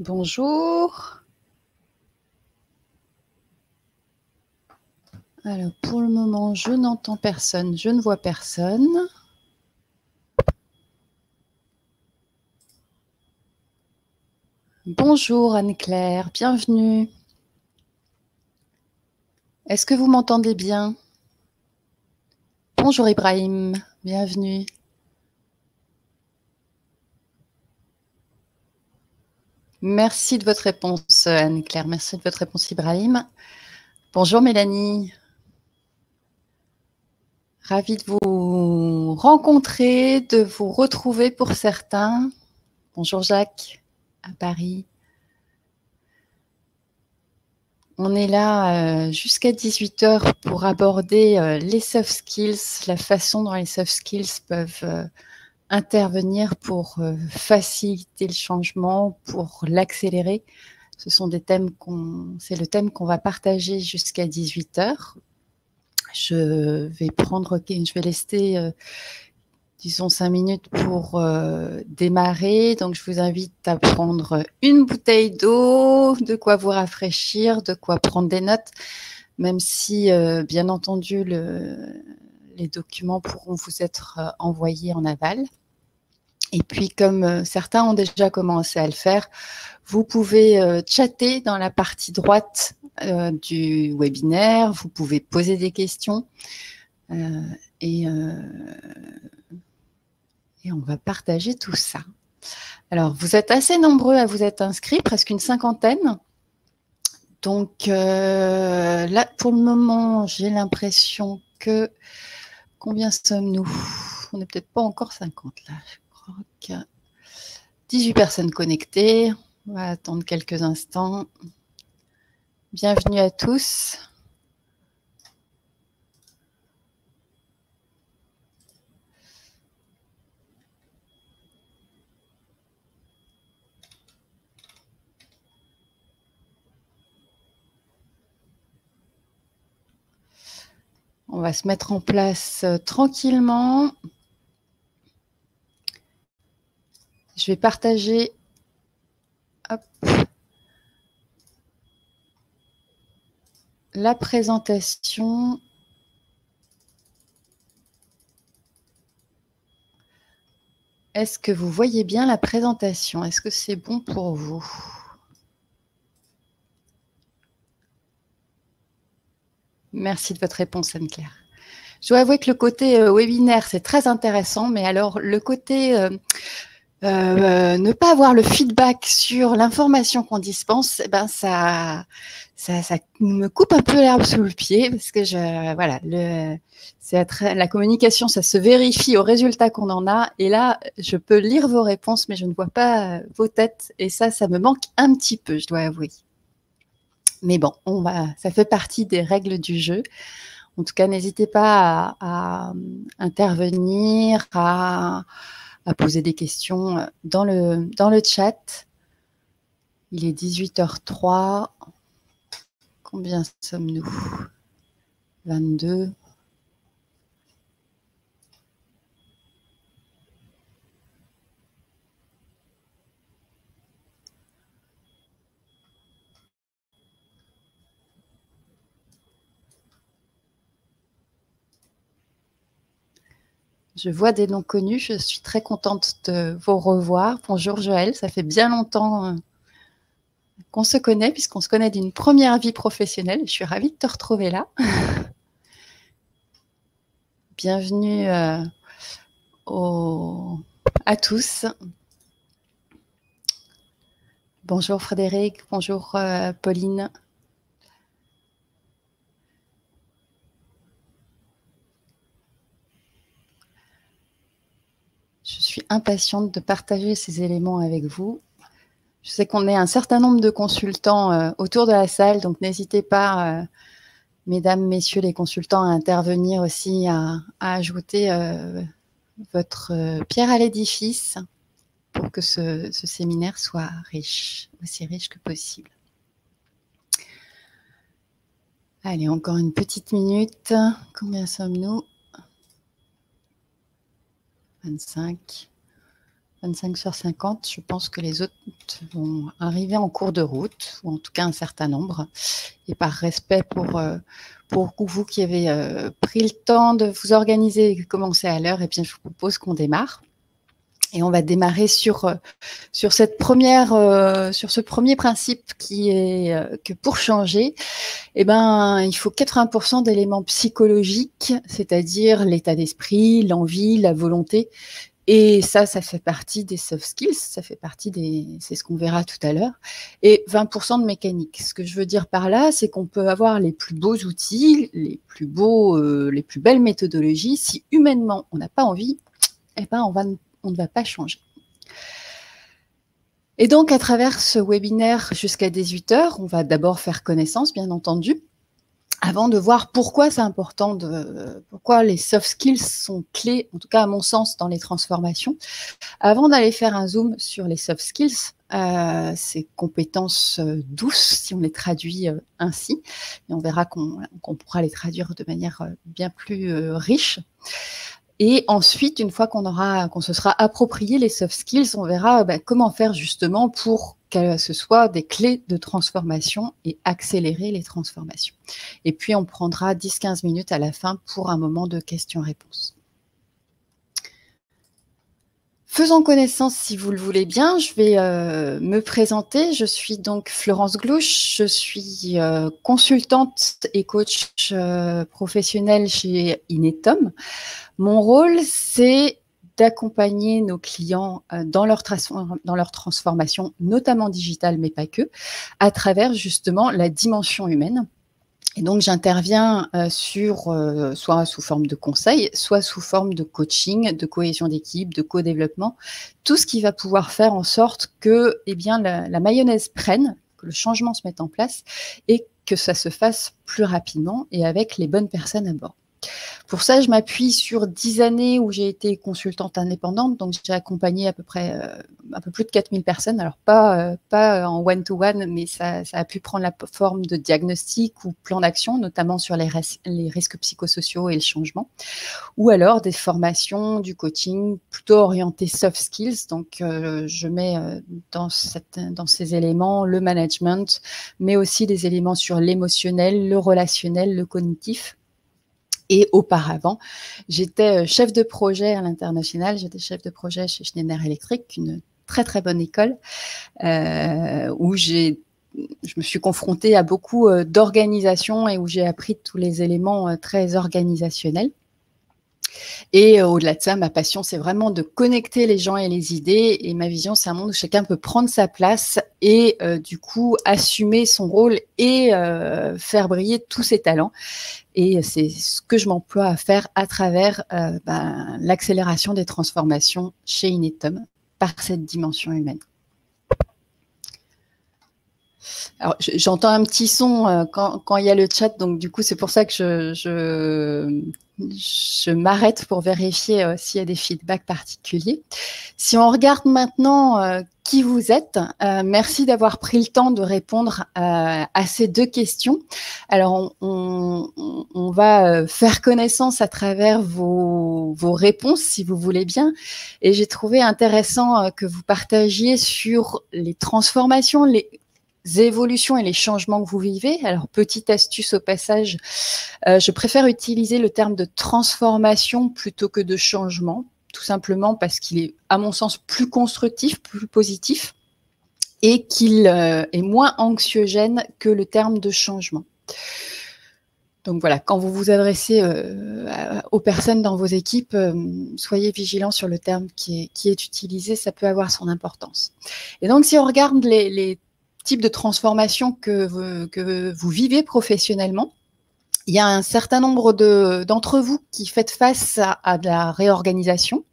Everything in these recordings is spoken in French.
Bonjour. Alors, pour le moment, je n'entends personne, je ne vois personne. Bonjour Anne-Claire, bienvenue. Est-ce que vous m'entendez bien? Bonjour Ibrahim, bienvenue. Merci de votre réponse Anne-Claire, merci de votre réponse Ibrahim. Bonjour Mélanie. Ravie de vous rencontrer, de vous retrouver pour certains. Bonjour Jacques, à Paris. On est là jusqu'à 18 h pour aborder les soft skills, la façon dont les soft skills peuvent intervenir pour faciliter le changement, pour l'accélérer. Ce sont des thèmes c'est le thème qu'on va partager jusqu'à 18 h. Je vais laisser disons 5 minutes pour démarrer. Donc, je vous invite à prendre une bouteille d'eau, de quoi vous rafraîchir, de quoi prendre des notes, même si, bien entendu, les documents pourront vous être envoyés en aval. Et puis, comme certains ont déjà commencé à le faire, vous pouvez chatter dans la partie droite du webinaire, vous pouvez poser des questions et on va partager tout ça. Alors, vous êtes assez nombreux à vous être inscrits, presque une cinquantaine. Donc là, pour le moment, j'ai l'impression que... Combien sommes-nous? On n'est peut-être pas encore 50 là. Je crois qu'il y a 18 personnes connectées. On va attendre quelques instants. Bienvenue à tous. On va se mettre en place tranquillement. Je vais partager la présentation. Est-ce que vous voyez bien la présentation? Est-ce que c'est bon pour vous? Merci de votre réponse, Anne-Claire. Je dois avouer que le côté webinaire, c'est très intéressant, mais alors le côté ne pas avoir le feedback sur l'information qu'on dispense, eh ben ça me coupe un peu l'herbe sous le pied parce que voilà, la communication, ça se vérifie au résultat qu'on en a. Et là, je peux lire vos réponses, mais je ne vois pas vos têtes. Et ça me manque un petit peu, je dois avouer. Mais bon, ça fait partie des règles du jeu. En tout cas, n'hésitez pas à intervenir, à poser des questions dans le chat. Il est 18h03. Combien sommes-nous? 22. Je vois des noms connus. Je suis très contente de vous revoir. Bonjour Joël, ça fait bien longtemps qu'on se connaît, puisqu'on se connaît d'une première vie professionnelle. Je suis ravie de te retrouver là. Bienvenue à tous. Bonjour Frédéric, bonjour Pauline. Je suis impatiente de partager ces éléments avec vous. Je sais qu'on est un certain nombre de consultants autour de la salle, donc n'hésitez pas, mesdames, messieurs les consultants, à intervenir aussi, à ajouter votre pierre à l'édifice pour que ce séminaire soit riche, aussi riche que possible. Allez, encore une petite minute. Combien sommes-nous? 25. 25 sur 50, je pense que les autres vont arriver en cours de route, ou en tout cas un certain nombre. Et par respect pour vous qui avez pris le temps de vous organiser et commencer à l'heure, et bien, je vous propose qu'on démarre. Et on va démarrer sur cette sur ce premier principe qui est que pour changer, eh ben, il faut 80% d'éléments psychologiques, c'est-à-dire l'état d'esprit, l'envie, la volonté. Et ça fait partie des soft skills, ça fait partie c'est ce qu'on verra tout à l'heure. Et 20% de mécanique. Ce que je veux dire par là, c'est qu'on peut avoir les plus beaux outils, les plus belles méthodologies. Si humainement on n'a pas envie, eh ben, on ne va pas changer. Et donc, à travers ce webinaire jusqu'à 18h, on va d'abord faire connaissance, bien entendu, avant de voir pourquoi c'est important, pourquoi les soft skills sont clés, en tout cas à mon sens, dans les transformations. Avant d'aller faire un zoom sur les soft skills, ces compétences douces, si on les traduit ainsi, et on verra qu'on pourra les traduire de manière bien plus riche. Et ensuite, une fois qu'on se sera approprié les soft skills, on verra comment faire justement pour que ce soit des clés de transformation et accélérer les transformations. Et puis, on prendra 10-15 minutes à la fin pour un moment de questions-réponses. Faisons connaissance, si vous le voulez bien. Je vais me présenter. Je suis donc Florence Glouche. Je suis consultante et coach professionnelle chez Inetum. Mon rôle, c'est d'accompagner nos clients dans leur transformation, notamment digitale, mais pas que, à travers justement la dimension humaine. Et donc, j'interviens soit sous forme de conseil, soit sous forme de coaching, de cohésion d'équipe, de co-développement, tout ce qui va pouvoir faire en sorte que la mayonnaise prenne, que le changement se mette en place et que ça se fasse plus rapidement et avec les bonnes personnes à bord. Pour ça, je m'appuie sur 10 années où j'ai été consultante indépendante, donc j'ai accompagné à peu près un peu plus de 4000 personnes, alors pas en one-to-one, mais ça a pu prendre la forme de diagnostic ou plan d'action, notamment sur les risques psychosociaux et le changement, ou alors des formations, du coaching plutôt orienté soft skills, donc je mets dans ces éléments le management, mais aussi des éléments sur l'émotionnel, le relationnel, le cognitif. Et auparavant, j'étais chef de projet à l'international. J'étais chef de projet chez Schneider Electric, une très, très bonne école, où je me suis confrontée à beaucoup d'organisations et où j'ai appris tous les éléments très organisationnels. Et au-delà de ça, ma passion, c'est vraiment de connecter les gens et les idées. Et ma vision, c'est un monde où chacun peut prendre sa place et du coup, assumer son rôle et faire briller tous ses talents. Et c'est ce que je m'emploie à faire à travers l'accélération des transformations chez Inetum par cette dimension humaine. Alors, j'entends un petit son quand il y a le chat, donc du coup, c'est pour ça que je m'arrête pour vérifier s'il y a des feedbacks particuliers. Si on regarde maintenant qui vous êtes, merci d'avoir pris le temps de répondre à ces deux questions. Alors, on va faire connaissance à travers vos réponses, si vous voulez bien. Et j'ai trouvé intéressant que vous partagiez sur les transformations, les évolutions et les changements que vous vivez. Alors, petite astuce au passage, je préfère utiliser le terme de transformation plutôt que de changement, tout simplement parce qu'il est, à mon sens, plus constructif, plus positif et qu'il est moins anxiogène que le terme de changement. Donc voilà, quand vous vous adressez aux personnes dans vos équipes, soyez vigilants sur le terme qui est utilisé, ça peut avoir son importance. Et donc, si on regarde les type de transformation que vous vivez professionnellement, il y a un certain nombre d'entre vous qui faites face à de la réorganisation.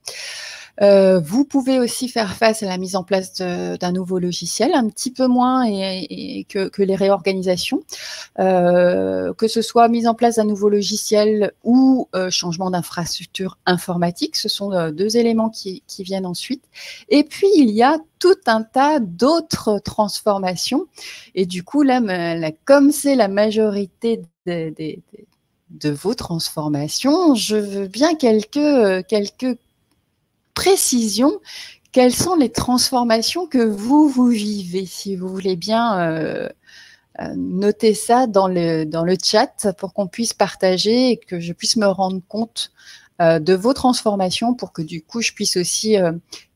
Vous pouvez aussi faire face à la mise en place d'un nouveau logiciel, un petit peu moins que les réorganisations, que ce soit mise en place d'un nouveau logiciel ou changement d'infrastructure informatique. Ce sont deux éléments qui viennent ensuite. Et puis, il y a tout un tas d'autres transformations. Et du coup, là, comme c'est la majorité de vos transformations, je veux bien quelques précisions quelles sont les transformations que vous vivez? Si vous voulez bien noter ça dans le chat pour qu'on puisse partager et que je puisse me rendre compte de vos transformations pour que du coup je puisse aussi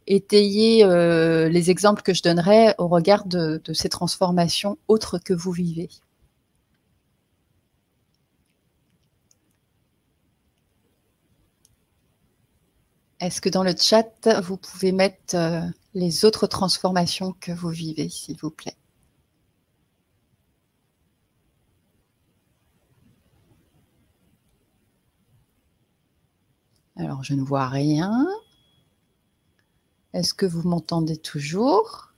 étayer les exemples que je donnerai au regard de ces transformations autres que vous vivez. Est-ce que dans le chat, vous pouvez mettre les autres transformations que vous vivez, s'il vous plaît? Alors, je ne vois rien. Est-ce que vous m'entendez toujours?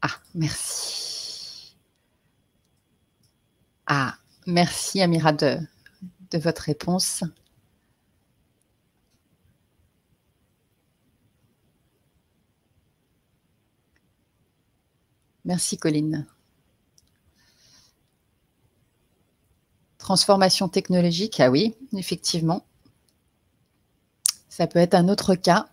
Ah, merci. Ah, merci Amira de votre réponse. Merci Colline. Transformation technologique, ah oui, effectivement. Ça peut être un autre cas.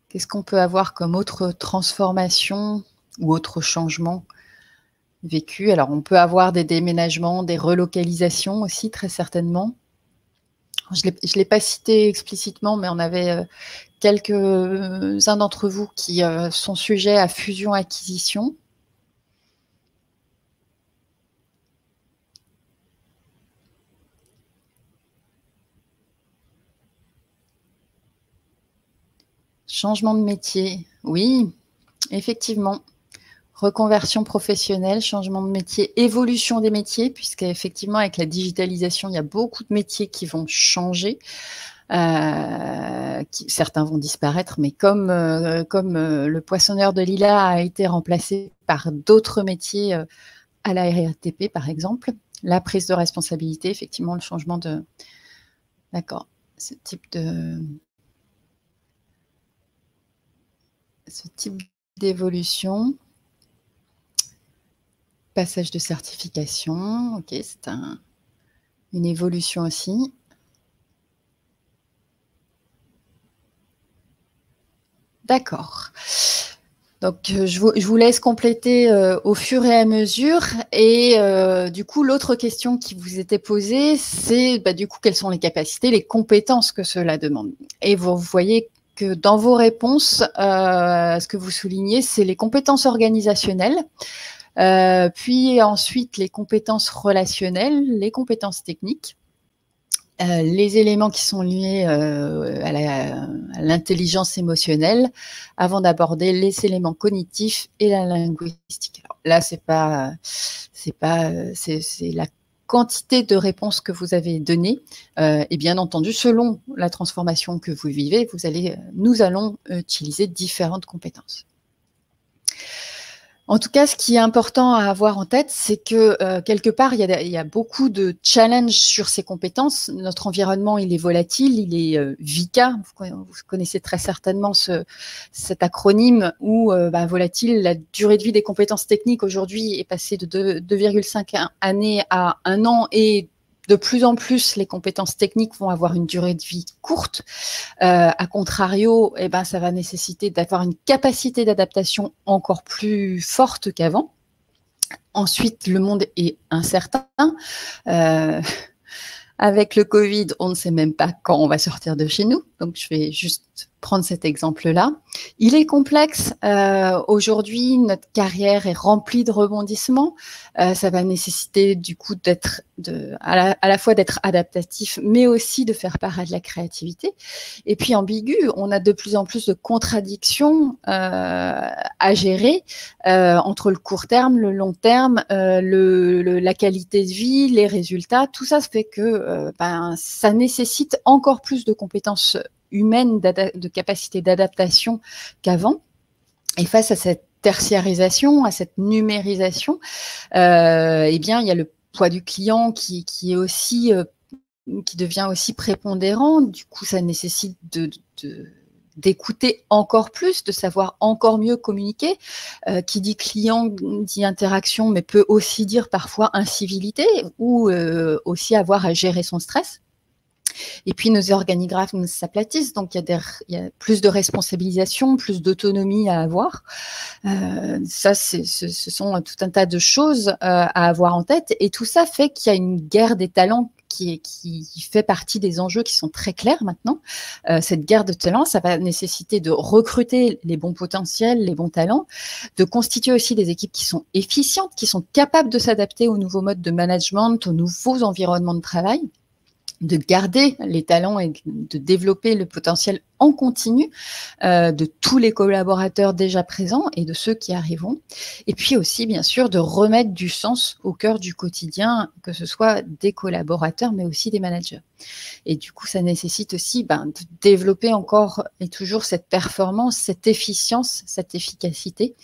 Qu'est-ce qu'on peut avoir comme autre transformation ou autre changement vécu? Alors, on peut avoir des déménagements, des relocalisations aussi, très certainement. Je ne l'ai pas cité explicitement, mais on avait quelques-uns d'entre vous qui sont sujets à fusion-acquisition. Changement de métier, oui, effectivement. Reconversion professionnelle, changement de métier, évolution des métiers, puisqu'effectivement, avec la digitalisation, il y a beaucoup de métiers qui vont changer. Certains vont disparaître, mais comme le poissonneur de lilas a été remplacé par d'autres métiers à la RATP, par exemple, la prise de responsabilité, effectivement, le changement de... D'accord, ce type d'évolution. Passage de certification, ok, c'est une évolution aussi. D'accord. Donc, je vous laisse compléter au fur et à mesure. Et du coup, l'autre question qui vous était posée, c'est du coup, quelles sont les capacités, les compétences que cela demande. Et vous voyez que dans vos réponses, ce que vous soulignez, c'est les compétences organisationnelles. Puis ensuite, les compétences relationnelles, les compétences techniques, les éléments qui sont liés à l'intelligence émotionnelle, avant d'aborder les éléments cognitifs et la linguistique. Alors là, c'est la quantité de réponses que vous avez données, et bien entendu, selon la transformation que vous vivez, nous allons utiliser différentes compétences. En tout cas, ce qui est important à avoir en tête, c'est que quelque part, il y a beaucoup de challenges sur ces compétences. Notre environnement, il est volatile, il est VICA. Vous connaissez très certainement cet acronyme où volatile, la durée de vie des compétences techniques aujourd'hui est passée de 2,5 années à 1 an, et de plus en plus, les compétences techniques vont avoir une durée de vie courte. A contrario, ça va nécessiter d'avoir une capacité d'adaptation encore plus forte qu'avant. Ensuite, le monde est incertain. Avec le Covid, on ne sait même pas quand on va sortir de chez nous. Donc, je vais juste prendre cet exemple-là. Il est complexe. Aujourd'hui, notre carrière est remplie de rebondissements. Ça va nécessiter du coup à la fois d'être adaptatif, mais aussi de faire part de la créativité. Et puis ambigu, on a de plus en plus de contradictions à gérer entre le court terme, le long terme, la qualité de vie, les résultats. Tout ça fait que ça nécessite encore plus de compétences humaine, de capacité d'adaptation qu'avant. Et face à cette tertiarisation, à cette numérisation, il y a le poids du client qui devient aussi prépondérant. Du coup, ça nécessite d'écouter encore plus, de savoir encore mieux communiquer. Qui dit client dit interaction, mais peut aussi dire parfois incivilité ou aussi avoir à gérer son stress. Et puis, nos organigrammes s'aplatissent, donc il y a plus de responsabilisation, plus d'autonomie à avoir. Ça, ce sont tout un tas de choses à avoir en tête. Et tout ça fait qu'il y a une guerre des talents qui fait partie des enjeux qui sont très clairs maintenant. Cette guerre de talents, ça va nécessiter de recruter les bons potentiels, les bons talents, de constituer aussi des équipes qui sont efficientes, qui sont capables de s'adapter aux nouveaux modes de management, aux nouveaux environnements de travail, de garder les talents et de développer le potentiel en continu de tous les collaborateurs déjà présents et de ceux qui arriveront. Et puis aussi, bien sûr, de remettre du sens au cœur du quotidien, que ce soit des collaborateurs, mais aussi des managers. Et du coup, ça nécessite aussi de développer encore et toujours cette performance, cette efficience, cette efficacité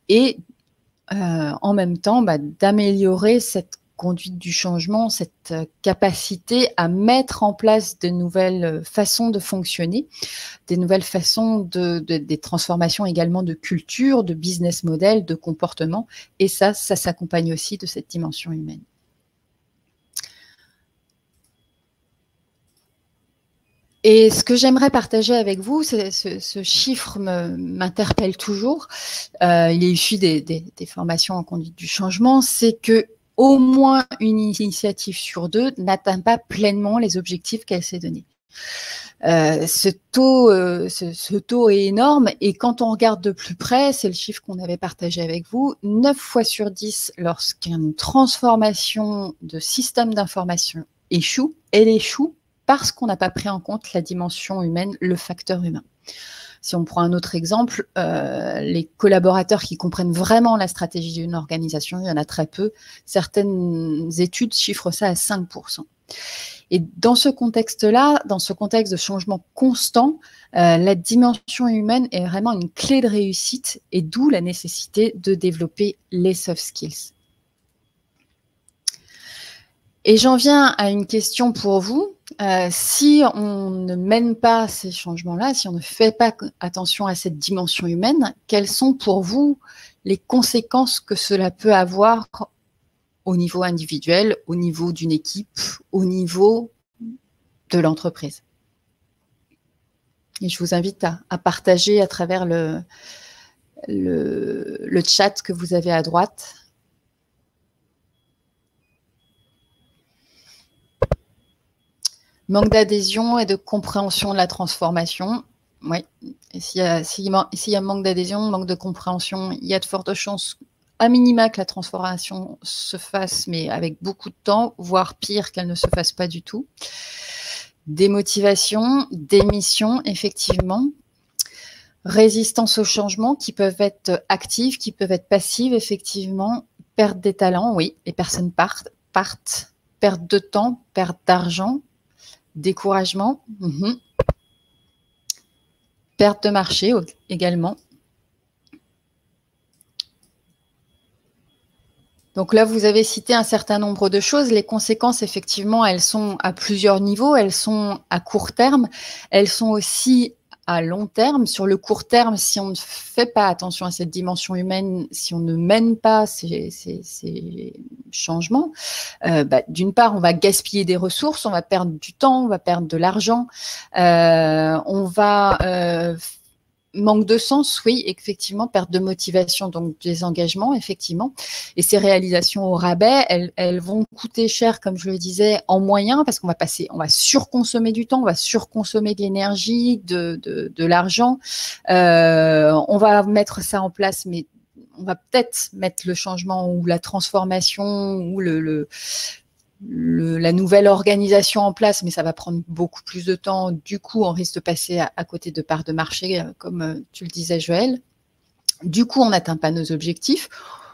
et en même temps d'améliorer cette conduite du changement, cette capacité à mettre en place de nouvelles façons de fonctionner, des nouvelles façons des transformations également de culture, de business model, de comportement. Et ça s'accompagne aussi de cette dimension humaine. Et ce que j'aimerais partager avec vous, ce chiffre m'interpelle toujours. Il est issu des formations en conduite du changement, c'est que au moins une initiative sur 2 n'atteint pas pleinement les objectifs qu'elle s'est donnés. Ce taux est énorme et quand on regarde de plus près, c'est le chiffre qu'on avait partagé avec vous, 9 fois sur 10, lorsqu'une transformation de système d'information échoue, elle échoue parce qu'on n'a pas pris en compte la dimension humaine, le facteur humain. Si on prend un autre exemple, les collaborateurs qui comprennent vraiment la stratégie d'une organisation, il y en a très peu. Certaines études chiffrent ça à 5%. Et dans ce contexte-là, dans ce contexte de changement constant, la dimension humaine est vraiment une clé de réussite et d'où la nécessité de développer les soft skills. Et j'en viens à une question pour vous. Si on ne mène pas ces changements-là, si on ne fait pas attention à cette dimension humaine, quelles sont pour vous les conséquences que cela peut avoir au niveau individuel, au niveau d'une équipe, au niveau de l'entreprise? Et je vous invite à partager à travers le chat que vous avez à droite. Manque d'adhésion et de compréhension de la transformation. Oui, et s'il y a manque d'adhésion, manque de compréhension, il y a de fortes chances, à minima, que la transformation se fasse, mais avec beaucoup de temps, voire pire, qu'elle ne se fasse pas du tout. Démotivation, démission, effectivement. Résistance au changement, qui peuvent être actives, qui peuvent être passives, effectivement. Perte des talents, oui, les personnes partent. Perte de temps, perte d'argent. Découragement, perte de marché également. Donc là, vous avez cité un certain nombre de choses. Les conséquences, effectivement, elles sont à plusieurs niveaux. Elles sont à court terme. Elles sont aussi à long terme. Sur le court terme, si on ne fait pas attention à cette dimension humaine, si on ne mène pas ces changements, d'une part, on va gaspiller des ressources, on va perdre du temps, on va perdre de l'argent, on va manque de sens, oui, effectivement, perte de motivation, donc des engagements, effectivement. Et ces réalisations au rabais, elles vont coûter cher, comme je le disais, en moyens, parce qu'on va surconsommer du temps, on va surconsommer de l'énergie, de l'argent. On va mettre ça en place, mais on va peut-être mettre le changement ou la transformation ou la nouvelle organisation en place, mais ça va prendre beaucoup plus de temps. Du coup, on risque de passer à côté de parts de marché, comme tu le disais, Joël. Du coup, on n'atteint pas nos objectifs.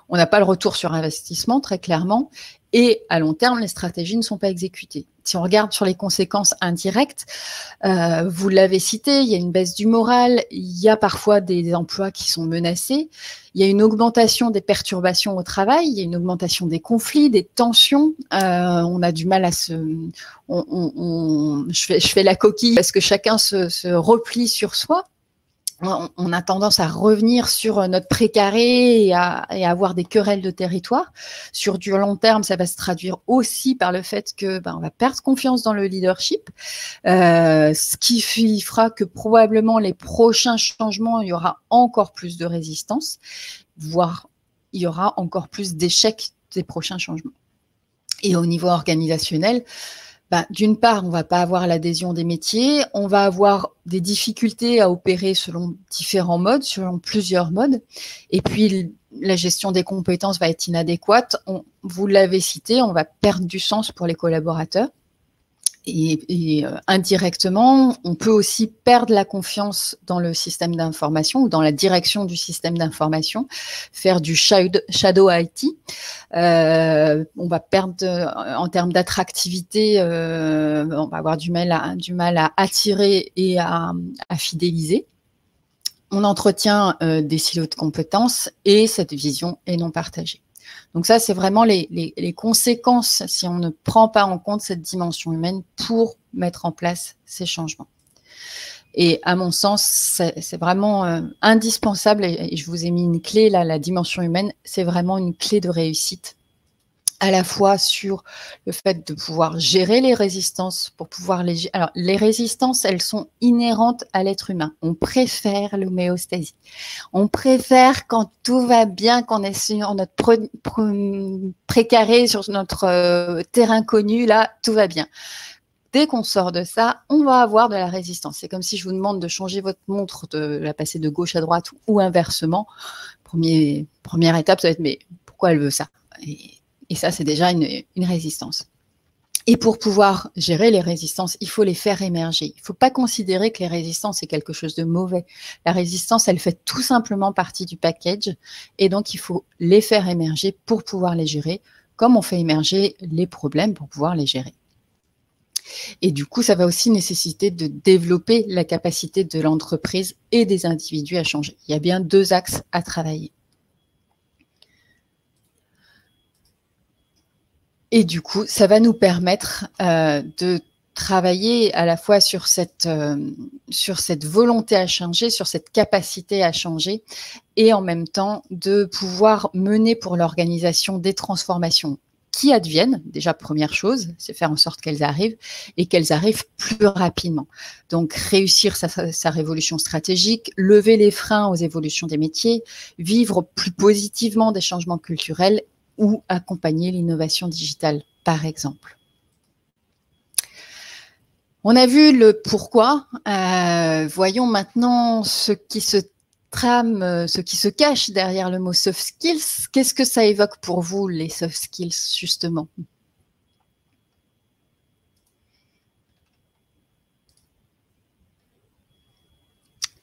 On n'a pas le retour sur investissement, très clairement. Et à long terme, les stratégies ne sont pas exécutées. Si on regarde sur les conséquences indirectes, vous l'avez cité, il y a une baisse du moral, il y a parfois des emplois qui sont menacés, il y a une augmentation des perturbations au travail, il y a une augmentation des conflits, des tensions. On a du mal à je fais la coquille parce que chacun se replie sur soi. on a tendance à revenir sur notre précaré et à avoir des querelles de territoire. Sur du long terme, ça va se traduire aussi par le fait que on va perdre confiance dans le leadership, ce qui fera que probablement les prochains changements, il y aura encore plus de résistance, voire il y aura encore plus d'échecs des prochains changements. Et au niveau organisationnel, d'une part, on ne va pas avoir l'adhésion des métiers, on va avoir des difficultés à opérer selon différents modes, selon plusieurs modes, et puis la gestion des compétences va être inadéquate. Vous l'avez cité, on va perdre du sens pour les collaborateurs. Et indirectement, on peut aussi perdre la confiance dans le système d'information ou dans la direction du système d'information, faire du shadow IT. On va perdre en termes d'attractivité, on va avoir du mal à attirer et à fidéliser. On entretient des silos de compétences et cette vision est non partagée. Donc ça, c'est vraiment les conséquences si on ne prend pas en compte cette dimension humaine pour mettre en place ces changements. Et à mon sens, c'est vraiment indispensable, et je vous ai mis une clé là, la dimension humaine, c'est vraiment une clé de réussite, à la fois sur le fait de pouvoir gérer les résistances, pour pouvoir les... Alors, les résistances, elles sont inhérentes à l'être humain. On préfère l'homéostasie. On préfère quand tout va bien, qu'on est sur notre précaré, sur notre terrain connu, là, tout va bien. Dès qu'on sort de ça, on va avoir de la résistance. C'est comme si je vous demande de changer votre montre, de la passer de gauche à droite ou inversement. Première étape, ça va être, mais pourquoi elle veut ça ? Et ça, c'est déjà une résistance. Et pour pouvoir gérer les résistances, il faut les faire émerger. Il ne faut pas considérer que les résistances, c'est quelque chose de mauvais. La résistance, elle fait tout simplement partie du package. Et donc, il faut les faire émerger pour pouvoir les gérer, comme on fait émerger les problèmes pour pouvoir les gérer. Et du coup, ça va aussi nécessiter de développer la capacité de l'entreprise et des individus à changer. Il y a bien deux axes à travailler. Et du coup, ça va nous permettre de travailler à la fois sur cette volonté à changer, sur cette capacité à changer, et en même temps de pouvoir mener pour l'organisation des transformations qui adviennent. Déjà, première chose, c'est faire en sorte qu'elles arrivent et qu'elles arrivent plus rapidement. Donc, réussir sa révolution stratégique, lever les freins aux évolutions des métiers, vivre plus positivement des changements culturels ou accompagner l'innovation digitale, par exemple. On a vu le pourquoi. Voyons maintenant ce qui se trame, ce qui se cache derrière le mot soft skills. Qu'est-ce que ça évoque pour vous, les soft skills, justement ?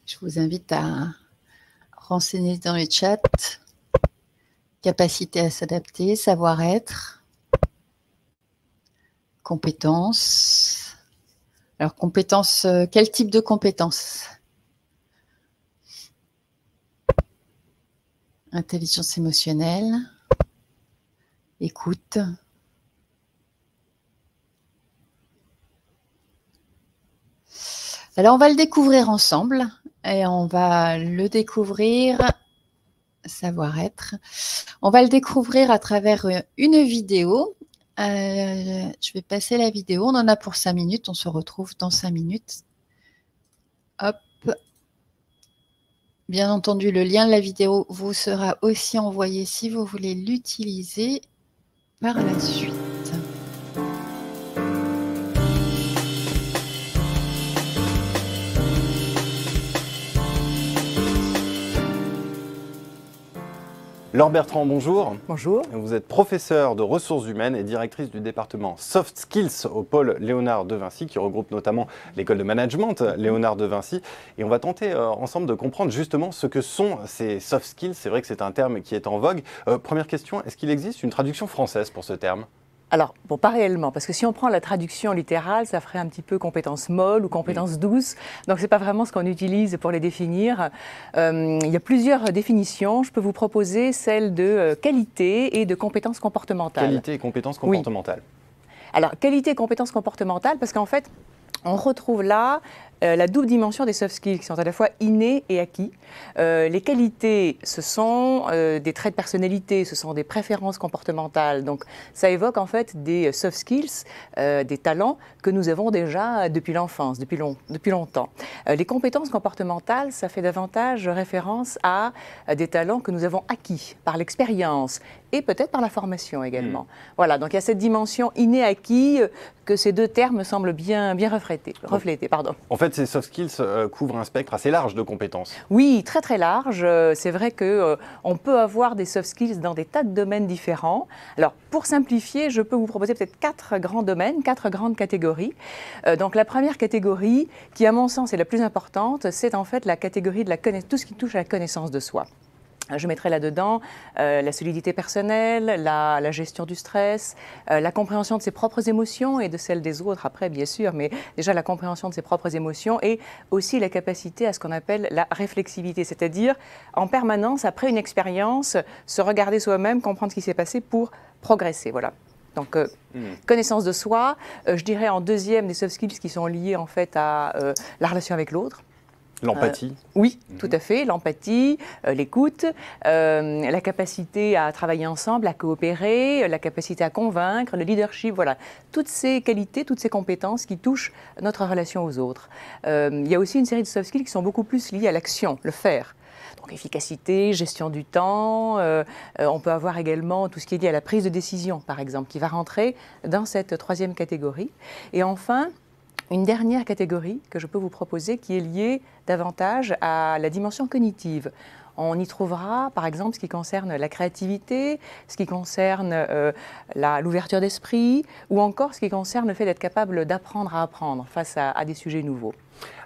Je vous invite à renseigner dans le chat. Capacité à s'adapter, savoir-être, compétences. Alors, compétences, quel type de compétences ? Intelligence émotionnelle, écoute. Alors, on va le découvrir ensemble et on va le découvrir, savoir-être. On va le découvrir à travers une vidéo. Je vais passer la vidéo. On en a pour 5 minutes. On se retrouve dans 5 minutes. Hop. Bien entendu, le lien de la vidéo vous sera aussi envoyé si vous voulez l'utiliser par la suite. Laure Bertrand, bonjour. Bonjour. Vous êtes professeure de ressources humaines et directrice du département Soft Skills au pôle Léonard de Vinci, qui regroupe notamment l'école de management Léonard de Vinci. Et on va tenter ensemble de comprendre justement ce que sont ces soft skills. C'est vrai que c'est un terme qui est en vogue. Première question, est-ce qu'il existe une traduction française pour ce terme ? Alors, bon, pas réellement, parce que si on prend la traduction littérale, ça ferait un petit peu compétence molle ou compétence douce. Donc, ce n'est pas vraiment ce qu'on utilise pour les définir. Il y a plusieurs définitions. Je peux vous proposer celle de qualité et de compétence comportementale. Qualité et compétence comportementale. Oui. Alors, qualité et compétence comportementale, parce qu'en fait, on retrouve là la double dimension des soft skills qui sont à la fois innés et acquis. Les qualités, ce sont des traits de personnalité, ce sont des préférences comportementales. Donc ça évoque en fait des soft skills, des talents que nous avons déjà depuis l'enfance, depuis longtemps. Les compétences comportementales, ça fait davantage référence à des talents que nous avons acquis par l'expérience et peut-être par la formation également. Voilà, donc il y a cette dimension innée-acquis que ces deux termes semblent bien refléter. En fait, ces soft skills couvrent un spectre assez large de compétences. Oui, très très large. C'est vrai qu'on peut avoir des soft skills dans des tas de domaines différents. Alors, pour simplifier, je peux vous proposer peut-être 4 grands domaines, 4 grandes catégories. Donc, la première catégorie, qui à mon sens est la plus importante, c'est en fait la catégorie de tout ce qui touche à la connaissance de soi. Je mettrai là-dedans la solidité personnelle, la gestion du stress, la compréhension de ses propres émotions et de celles des autres après, bien sûr, mais déjà la compréhension de ses propres émotions et aussi la capacité à ce qu'on appelle la réflexivité, c'est-à-dire en permanence, après une expérience, se regarder soi-même, comprendre ce qui s'est passé pour progresser. Voilà. Donc, connaissance de soi, je dirais en deuxième des soft skills qui sont liés en fait à la relation avec l'autre. L'empathie. Oui, tout à fait. L'empathie, l'écoute, la capacité à travailler ensemble, à coopérer, la capacité à convaincre, le leadership, voilà. Toutes ces qualités, toutes ces compétences qui touchent notre relation aux autres. Il y a aussi une série de soft skills qui sont beaucoup plus liées à l'action, le faire. Donc efficacité, gestion du temps, on peut avoir également tout ce qui est lié à la prise de décision, par exemple, qui va rentrer dans cette troisième catégorie. Et enfin, une dernière catégorie que je peux vous proposer qui est liée davantage à la dimension cognitive. On y trouvera, par exemple, ce qui concerne la créativité, ce qui concerne l'ouverture d'esprit, ou encore ce qui concerne le fait d'être capable d'apprendre à apprendre face à des sujets nouveaux.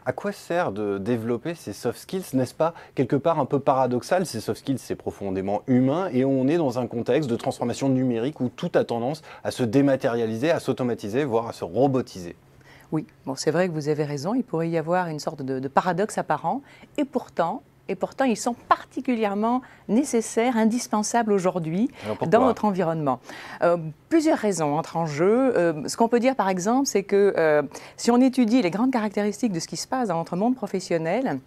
À quoi sert de développer ces soft skills? N'est-ce pas quelque part un peu paradoxal? Ces soft skills, c'est profondément humain et on est dans un contexte de transformation numérique où tout a tendance à se dématérialiser, à s'automatiser, voire à se robotiser. Oui, bon, c'est vrai que vous avez raison, il pourrait y avoir une sorte de paradoxe apparent, et pourtant, ils sont particulièrement nécessaires, indispensables aujourd'hui dans notre environnement. Plusieurs raisons entrent en jeu. Ce qu'on peut dire par exemple, c'est que si on étudie les grandes caractéristiques de ce qui se passe dans notre monde professionnel,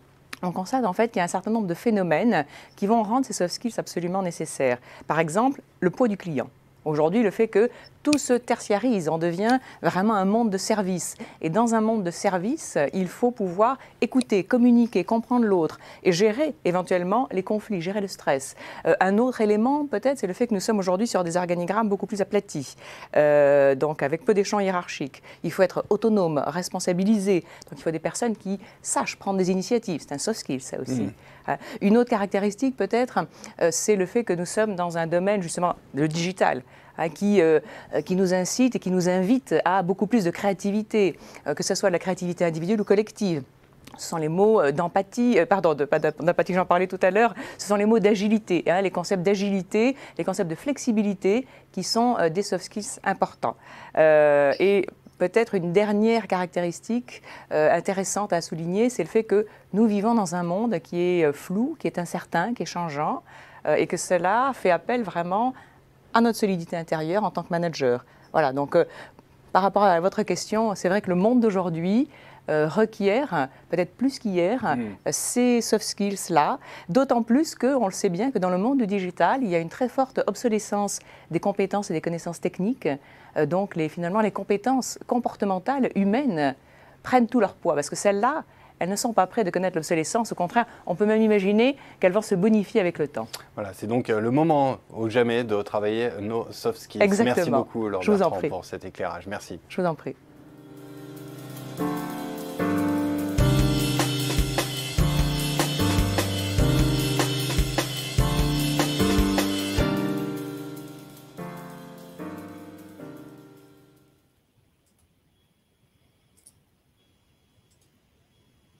on constate en fait qu'il y a un certain nombre de phénomènes qui vont rendre ces soft skills absolument nécessaires. Par exemple, le poids du client. Aujourd'hui, le fait que tout se tertiarise, on devient vraiment un monde de service. Et dans un monde de service, il faut pouvoir écouter, communiquer, comprendre l'autre et gérer éventuellement les conflits, gérer le stress. Un autre élément, peut-être, c'est le fait que nous sommes aujourd'hui sur des organigrammes beaucoup plus aplatis, donc avec peu d'échelons hiérarchiques. Il faut être autonome, responsabilisé. Donc il faut des personnes qui sachent prendre des initiatives. C'est un soft skill, ça aussi. Une autre caractéristique, peut-être, c'est le fait que nous sommes dans un domaine, justement, le digital, qui nous incite et qui nous invite à beaucoup plus de créativité, que ce soit de la créativité individuelle ou collective. Ce sont les mots d'empathie, pas d'empathie, j'en parlais tout à l'heure, ce sont les mots d'agilité, les concepts d'agilité, les concepts de flexibilité qui sont des soft skills importants. Et peut-être une dernière caractéristique intéressante à souligner, c'est le fait que nous vivons dans un monde qui est flou, qui est incertain, qui est changeant, et que cela fait appel vraiment à notre solidité intérieure en tant que manager. Voilà, donc par rapport à votre question, c'est vrai que le monde d'aujourd'hui requiert, peut-être plus qu'hier, ces soft skills-là, d'autant plus qu'on le sait bien que dans le monde du digital, il y a une très forte obsolescence des compétences et des connaissances techniques. Donc finalement, les compétences comportementales humaines prennent tout leur poids, parce que celles-là, elles ne sont pas prêtes de connaître l'obsolescence. Au contraire, on peut même imaginer qu'elles vont se bonifier avec le temps. Voilà, c'est donc le moment ou jamais de travailler nos soft skills. Exactement. Merci beaucoup, Laure Bertrand, pour cet éclairage. Merci. Je vous en prie.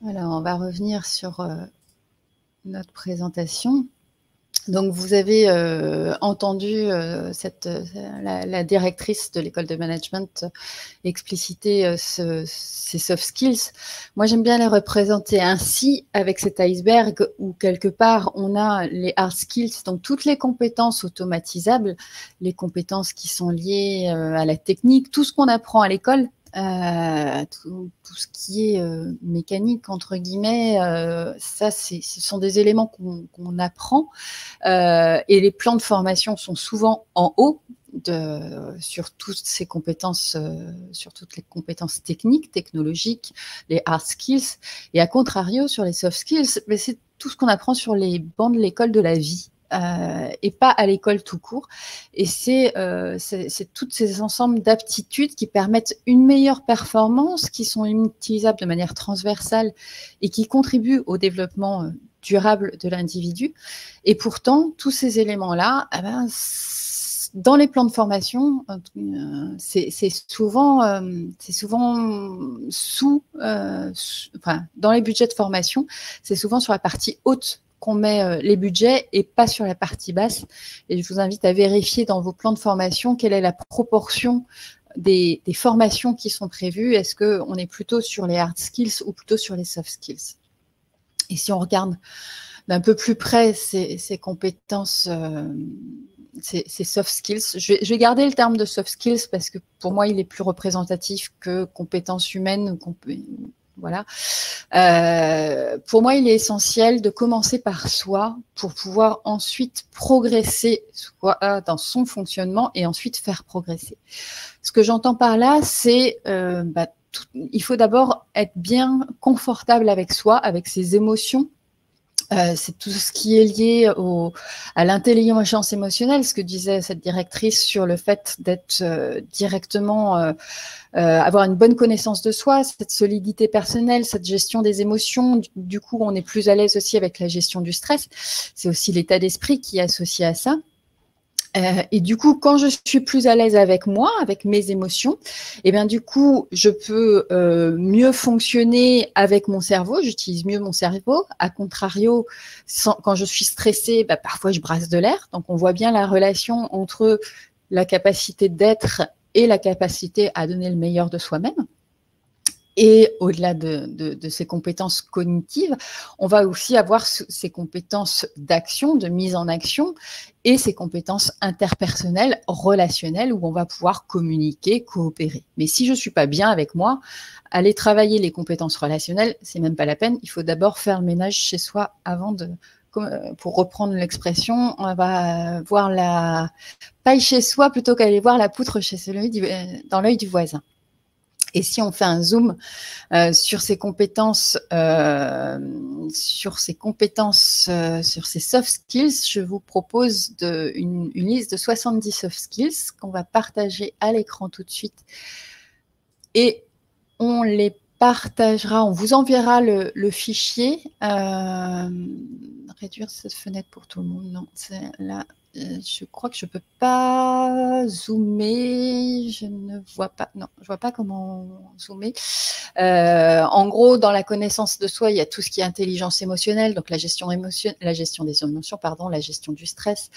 Alors, on va revenir sur notre présentation. Donc, vous avez entendu la directrice de l'école de management expliciter ces soft skills. Moi, j'aime bien les représenter ainsi, avec cet iceberg où quelque part, on a les hard skills, donc toutes les compétences automatisables, les compétences qui sont liées à la technique, tout ce qu'on apprend à l'école, tout ce qui est mécanique, entre guillemets, ça, ce sont des éléments qu'on apprend. Et les plans de formation sont souvent en haut sur toutes ces compétences, sur toutes les compétences techniques, technologiques, les hard skills. Et à contrario, sur les soft skills, c'est tout ce qu'on apprend sur les bancs de l'école de la vie. Et pas à l'école tout court. Et c'est tous ces ensembles d'aptitudes qui permettent une meilleure performance, qui sont utilisables de manière transversale et qui contribuent au développement durable de l'individu. Et pourtant, tous ces éléments-là, dans les plans de formation, c'est souvent dans les budgets de formation, c'est souvent sur la partie haute qu'on met les budgets et pas sur la partie basse. Et je vous invite à vérifier dans vos plans de formation quelle est la proportion des formations qui sont prévues. Est-ce qu'on est plutôt sur les hard skills ou plutôt sur les soft skills? Et si on regarde d'un peu plus près ces compétences, ces soft skills, je vais garder le terme de soft skills parce que pour moi, il est plus représentatif que compétences humaines. Voilà. Pour moi, il est essentiel de commencer par soi pour pouvoir ensuite progresser soit dans son fonctionnement et ensuite faire progresser. Ce que j'entends par là, c'est il faut d'abord être bien confortable avec soi, avec ses émotions. C'est tout ce qui est lié à l'intelligence émotionnelle, ce que disait cette directrice sur le fait d'être directement, avoir une bonne connaissance de soi, cette solidité personnelle, cette gestion des émotions. Du coup, on est plus à l'aise aussi avec la gestion du stress. C'est aussi l'état d'esprit qui est associé à ça. Et du coup, quand je suis plus à l'aise avec moi, avec mes émotions, et bien du coup, je peux mieux fonctionner avec mon cerveau, j'utilise mieux mon cerveau. À contrario, quand je suis stressée, parfois je brasse de l'air. Donc, on voit bien la relation entre la capacité d'être et la capacité à donner le meilleur de soi-même. Et au-delà de ces compétences cognitives, on va aussi avoir ces compétences d'action, de mise en action, et ces compétences interpersonnelles, relationnelles, où on va pouvoir communiquer, coopérer. Mais si je ne suis pas bien avec moi, aller travailler les compétences relationnelles, c'est même pas la peine. Il faut d'abord faire le ménage chez soi avant pour reprendre l'expression, on va voir la paille chez soi plutôt qu'aller voir la poutre dans l'œil du voisin. Et si on fait un zoom sur ces compétences, sur ces soft skills, je vous propose une liste de 70 soft skills qu'on va partager à l'écran tout de suite. Et on les partagera, on vous enverra le fichier. Réduire cette fenêtre pour tout le monde, non, c'est là. Je crois que je ne peux pas zoomer, je ne vois pas, non, je ne vois pas comment zoomer. En gros, dans la connaissance de soi, il y a tout ce qui est intelligence émotionnelle, donc la gestion des émotions, la gestion du stress,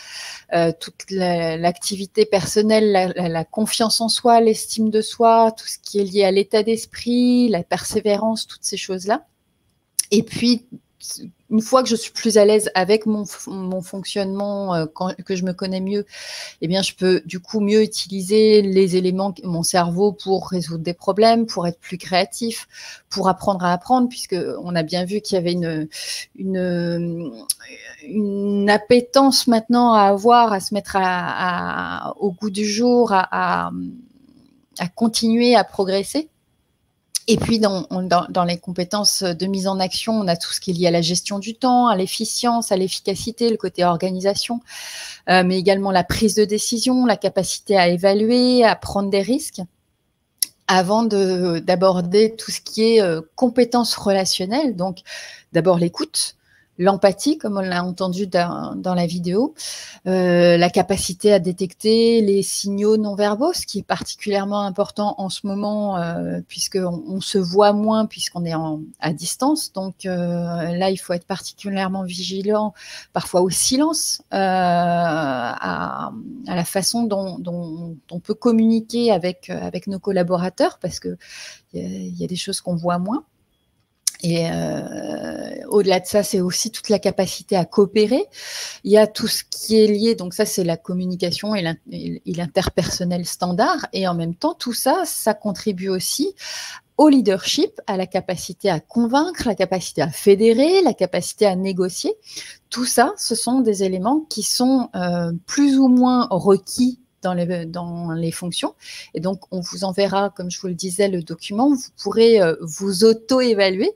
toute l'activité personnelle, la confiance en soi, l'estime de soi, tout ce qui est lié à l'état d'esprit, la persévérance, toutes ces choses-là. Et puis, une fois que je suis plus à l'aise avec mon fonctionnement, que je me connais mieux, eh bien, je peux du coup mieux utiliser les éléments de mon cerveau pour résoudre des problèmes, pour être plus créatif, pour apprendre à apprendre, puisqu'on a bien vu qu'il y avait une appétence maintenant à avoir, à se mettre au goût du jour, à continuer à progresser. Et puis, dans les compétences de mise en action, on a tout ce qui est lié à la gestion du temps, à l'efficience, à l'efficacité, le côté organisation, mais également la prise de décision, la capacité à évaluer, à prendre des risques, avant d'aborder tout ce qui est compétences relationnelles. Donc, d'abord l'écoute, l'empathie, comme on l'a entendu dans la vidéo, la capacité à détecter les signaux non-verbaux, ce qui est particulièrement important en ce moment, puisqu'on se voit moins, puisqu'on est à distance. Donc là, il faut être particulièrement vigilant, parfois au silence, à la façon dont on peut communiquer avec nos collaborateurs, parce qu'il y a des choses qu'on voit moins. Et au-delà de ça, c'est aussi toute la capacité à coopérer. Il y a tout ce qui est lié, donc ça c'est la communication et l'interpersonnel standard. Et en même temps, tout ça, ça contribue aussi au leadership, à la capacité à convaincre, la capacité à fédérer, la capacité à négocier. Tout ça, ce sont des éléments qui sont plus ou moins requis dans les fonctions. Et donc, on vous enverra, comme je vous le disais, le document. Vous pourrez vous auto-évaluer,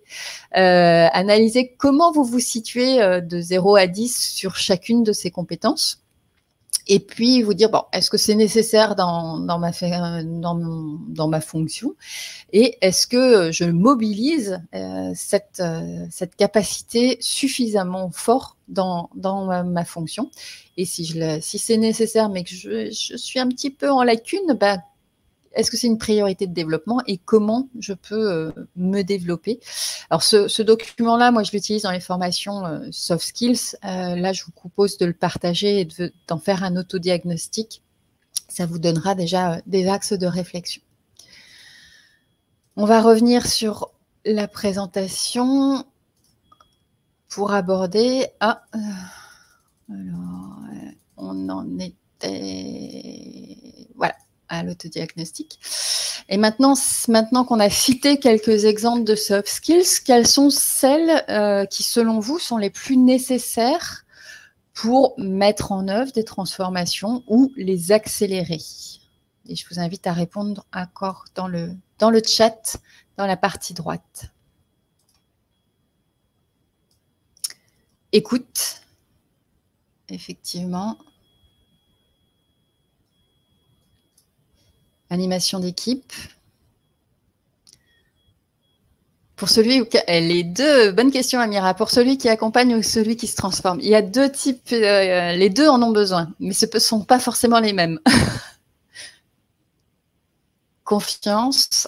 analyser comment vous vous situez de 0 à 10 sur chacune de ces compétences. Et puis vous dire, bon, est-ce que c'est nécessaire dans ma fonction, et est-ce que je mobilise cette capacité suffisamment fort dans ma fonction. Et si c'est nécessaire, mais que je suis un petit peu en lacune, bah, est-ce que c'est une priorité de développement et comment je peux me développer? Alors, ce document-là, moi, je l'utilise dans les formations soft skills. Là, je vous propose de le partager et d'en faire un autodiagnostic. Ça vous donnera déjà des axes de réflexion. On va revenir sur la présentation pour aborder... alors, on en était... Voilà, à l'autodiagnostic. Et maintenant qu'on a cité quelques exemples de soft skills, quelles sont celles qui, selon vous, sont les plus nécessaires pour mettre en œuvre des transformations ou les accélérer? Et je vous invite à répondre encore dans le chat, dans la partie droite. Écoute, effectivement. Animation d'équipe. Pour celui qui... Les deux, bonne question Amira, pour celui qui accompagne ou celui qui se transforme. Il y a deux types, les deux en ont besoin, mais ce ne sont pas forcément les mêmes. Confiance,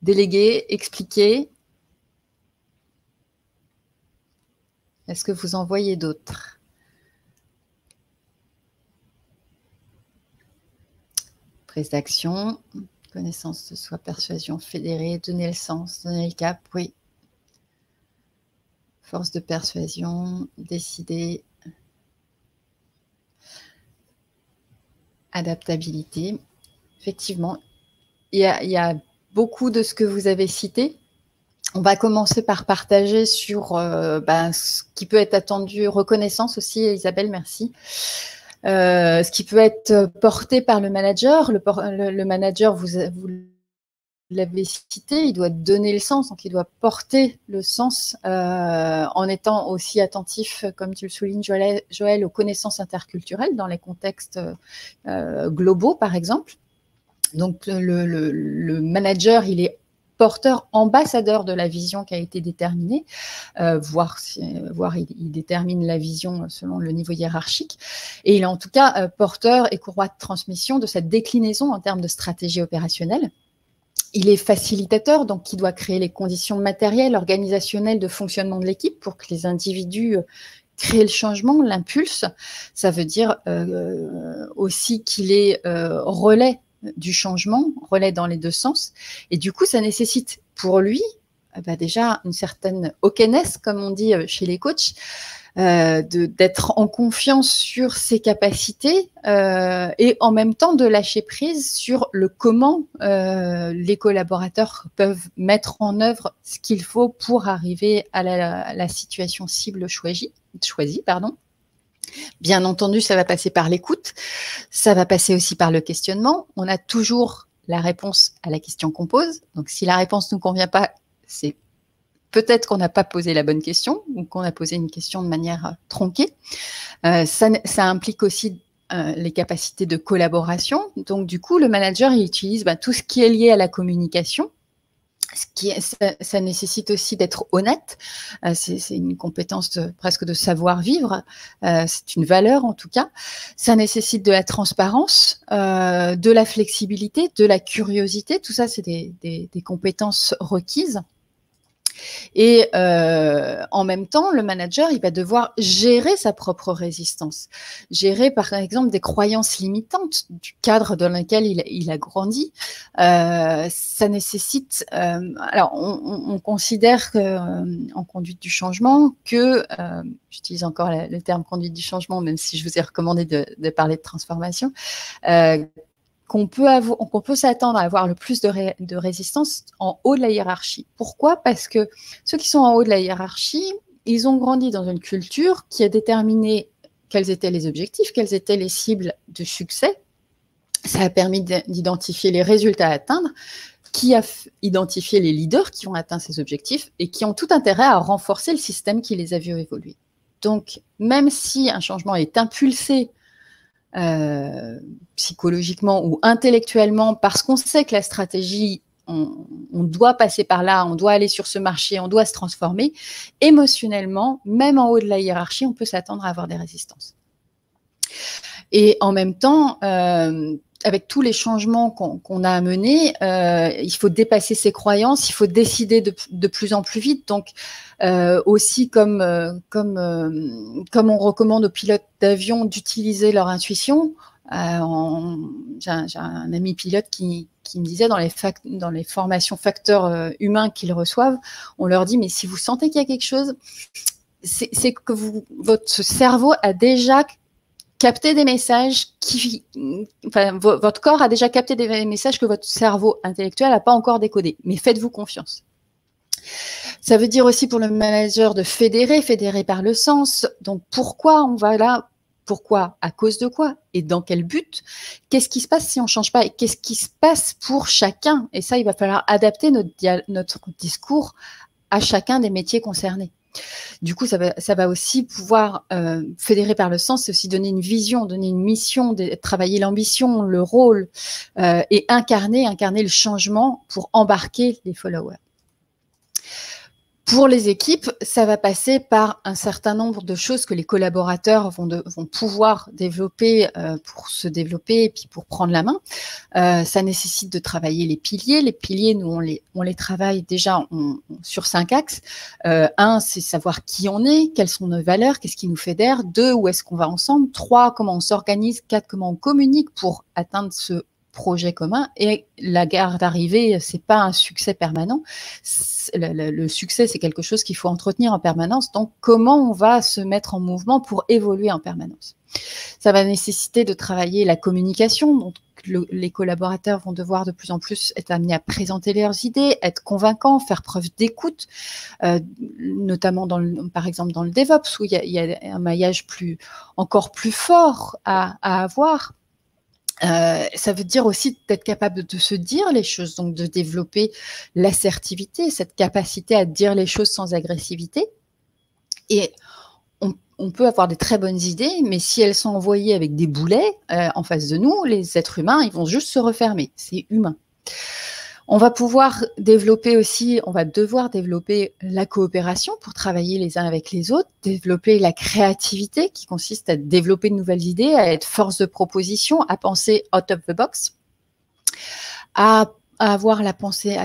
déléguer, expliquer. Est-ce que vous en voyez d'autres? Prise d'action, connaissance de soi, persuasion, fédérer, donner le sens, donner le cap, oui. Force de persuasion, décider. Adaptabilité. Effectivement, il y a beaucoup de ce que vous avez cité. On va commencer par partager sur ce qui peut être attendu. Reconnaissance aussi, Isabelle, merci. Ce qui peut être porté par le manager. Le manager, vous l'avez cité, il doit donner le sens, donc il doit porter le sens en étant aussi attentif, comme tu le soulignes, Joël, aux connaissances interculturelles dans les contextes globaux, par exemple. Donc, le manager, il est porteur, ambassadeur de la vision qui a été déterminée, voire il détermine la vision selon le niveau hiérarchique, et il est en tout cas porteur et courroie de transmission de cette déclinaison en termes de stratégie opérationnelle. Il est facilitateur, donc qui doit créer les conditions matérielles, organisationnelles de fonctionnement de l'équipe pour que les individus créent le changement, l'impulse. Ça veut dire aussi qu'il est relais du changement, relais dans les deux sens. Et du coup, ça nécessite pour lui déjà une certaine openness, comme on dit chez les coachs, d'être en confiance sur ses capacités et en même temps de lâcher prise sur le comment les collaborateurs peuvent mettre en œuvre ce qu'il faut pour arriver à la situation cible choisie. Bien entendu, ça va passer par l'écoute, ça va passer aussi par le questionnement. On a toujours la réponse à la question qu'on pose. Donc, si la réponse ne nous convient pas, c'est peut-être qu'on n'a pas posé la bonne question ou qu'on a posé une question de manière tronquée. Ça implique aussi les capacités de collaboration. Donc, du coup, le manager, il utilise tout ce qui est lié à la communication. Ça nécessite aussi d'être honnête. C'est une compétence presque de savoir-vivre. C'est une valeur, en tout cas. Ça nécessite de la transparence, de la flexibilité, de la curiosité. Tout ça, c'est des compétences requises. Et en même temps, le manager, il va devoir gérer sa propre résistance, gérer par exemple des croyances limitantes du cadre dans lequel il a grandi. Ça nécessite, alors on considère en conduite du changement que, j'utilise encore le terme conduite du changement, même si je vous ai recommandé de parler de transformation, qu'on peut s'attendre à avoir le plus de résistance en haut de la hiérarchie. Pourquoi? Parce que ceux qui sont en haut de la hiérarchie, ils ont grandi dans une culture qui a déterminé quels étaient les objectifs, quelles étaient les cibles de succès. Ça a permis d'identifier les résultats à atteindre, qui a identifié les leaders qui ont atteint ces objectifs et qui ont tout intérêt à renforcer le système qui les a vus évoluer. Donc, même si un changement est impulsé psychologiquement ou intellectuellement, parce qu'on sait que la stratégie, on doit passer par là, on doit aller sur ce marché, on doit se transformer, émotionnellement, même en haut de la hiérarchie, on peut s'attendre à avoir des résistances. Et en même temps, avec tous les changements qu'on a à mener, il faut dépasser ses croyances, il faut décider de plus en plus vite. Donc, aussi comme on recommande aux pilotes d'avion d'utiliser leur intuition, j'ai un ami pilote qui me disait dans les formations facteurs humains qu'ils reçoivent, on leur dit, mais si vous sentez qu'il y a quelque chose, c'est que votre cerveau a déjà capté des messages votre corps a déjà capté des messages que votre cerveau intellectuel n'a pas encore décodés. Mais faites-vous confiance. Ça veut dire aussi pour le manager de fédérer par le sens. Donc, pourquoi on va là? Pourquoi? À cause de quoi? Et dans quel but? Qu'est-ce qui se passe si on ne change pas? Et qu'est-ce qui se passe pour chacun? Et ça, il va falloir adapter notre discours à chacun des métiers concernés. Du coup, ça va aussi pouvoir fédérer par le sens, c'est aussi donner une vision, donner une mission, travailler l'ambition, le rôle et incarner le changement pour embarquer les followers. Pour les équipes, ça va passer par un certain nombre de choses que les collaborateurs vont pouvoir développer pour se développer et puis pour prendre la main. Ça nécessite de travailler les piliers. Les piliers, nous, on les travaille déjà sur 5 axes. 1, c'est savoir qui on est, quelles sont nos valeurs, qu'est-ce qui nous fédère. 2, où est-ce qu'on va ensemble. 3, comment on s'organise. 4, comment on communique pour atteindre ce projet commun. Et la gare d'arrivée, c'est pas un succès permanent. Le succès, c'est quelque chose qu'il faut entretenir en permanence. Donc, comment on va se mettre en mouvement pour évoluer en permanence? Ça va nécessiter de travailler la communication. Donc, les collaborateurs vont devoir de plus en plus être amenés à présenter leurs idées, être convaincants, faire preuve d'écoute, notamment par exemple dans le DevOps, où il y a un maillage encore plus fort à avoir. Ça veut dire aussi d'être capable de se dire les choses, donc de développer l'assertivité, cette capacité à dire les choses sans agressivité. Et on peut avoir des très bonnes idées, mais si elles sont envoyées avec des boulets en face de nous, les êtres humains, ils vont juste se refermer. C'est humain. On va devoir développer la coopération pour travailler les uns avec les autres, développer la créativité qui consiste à développer de nouvelles idées, à être force de proposition, à penser out of the box, à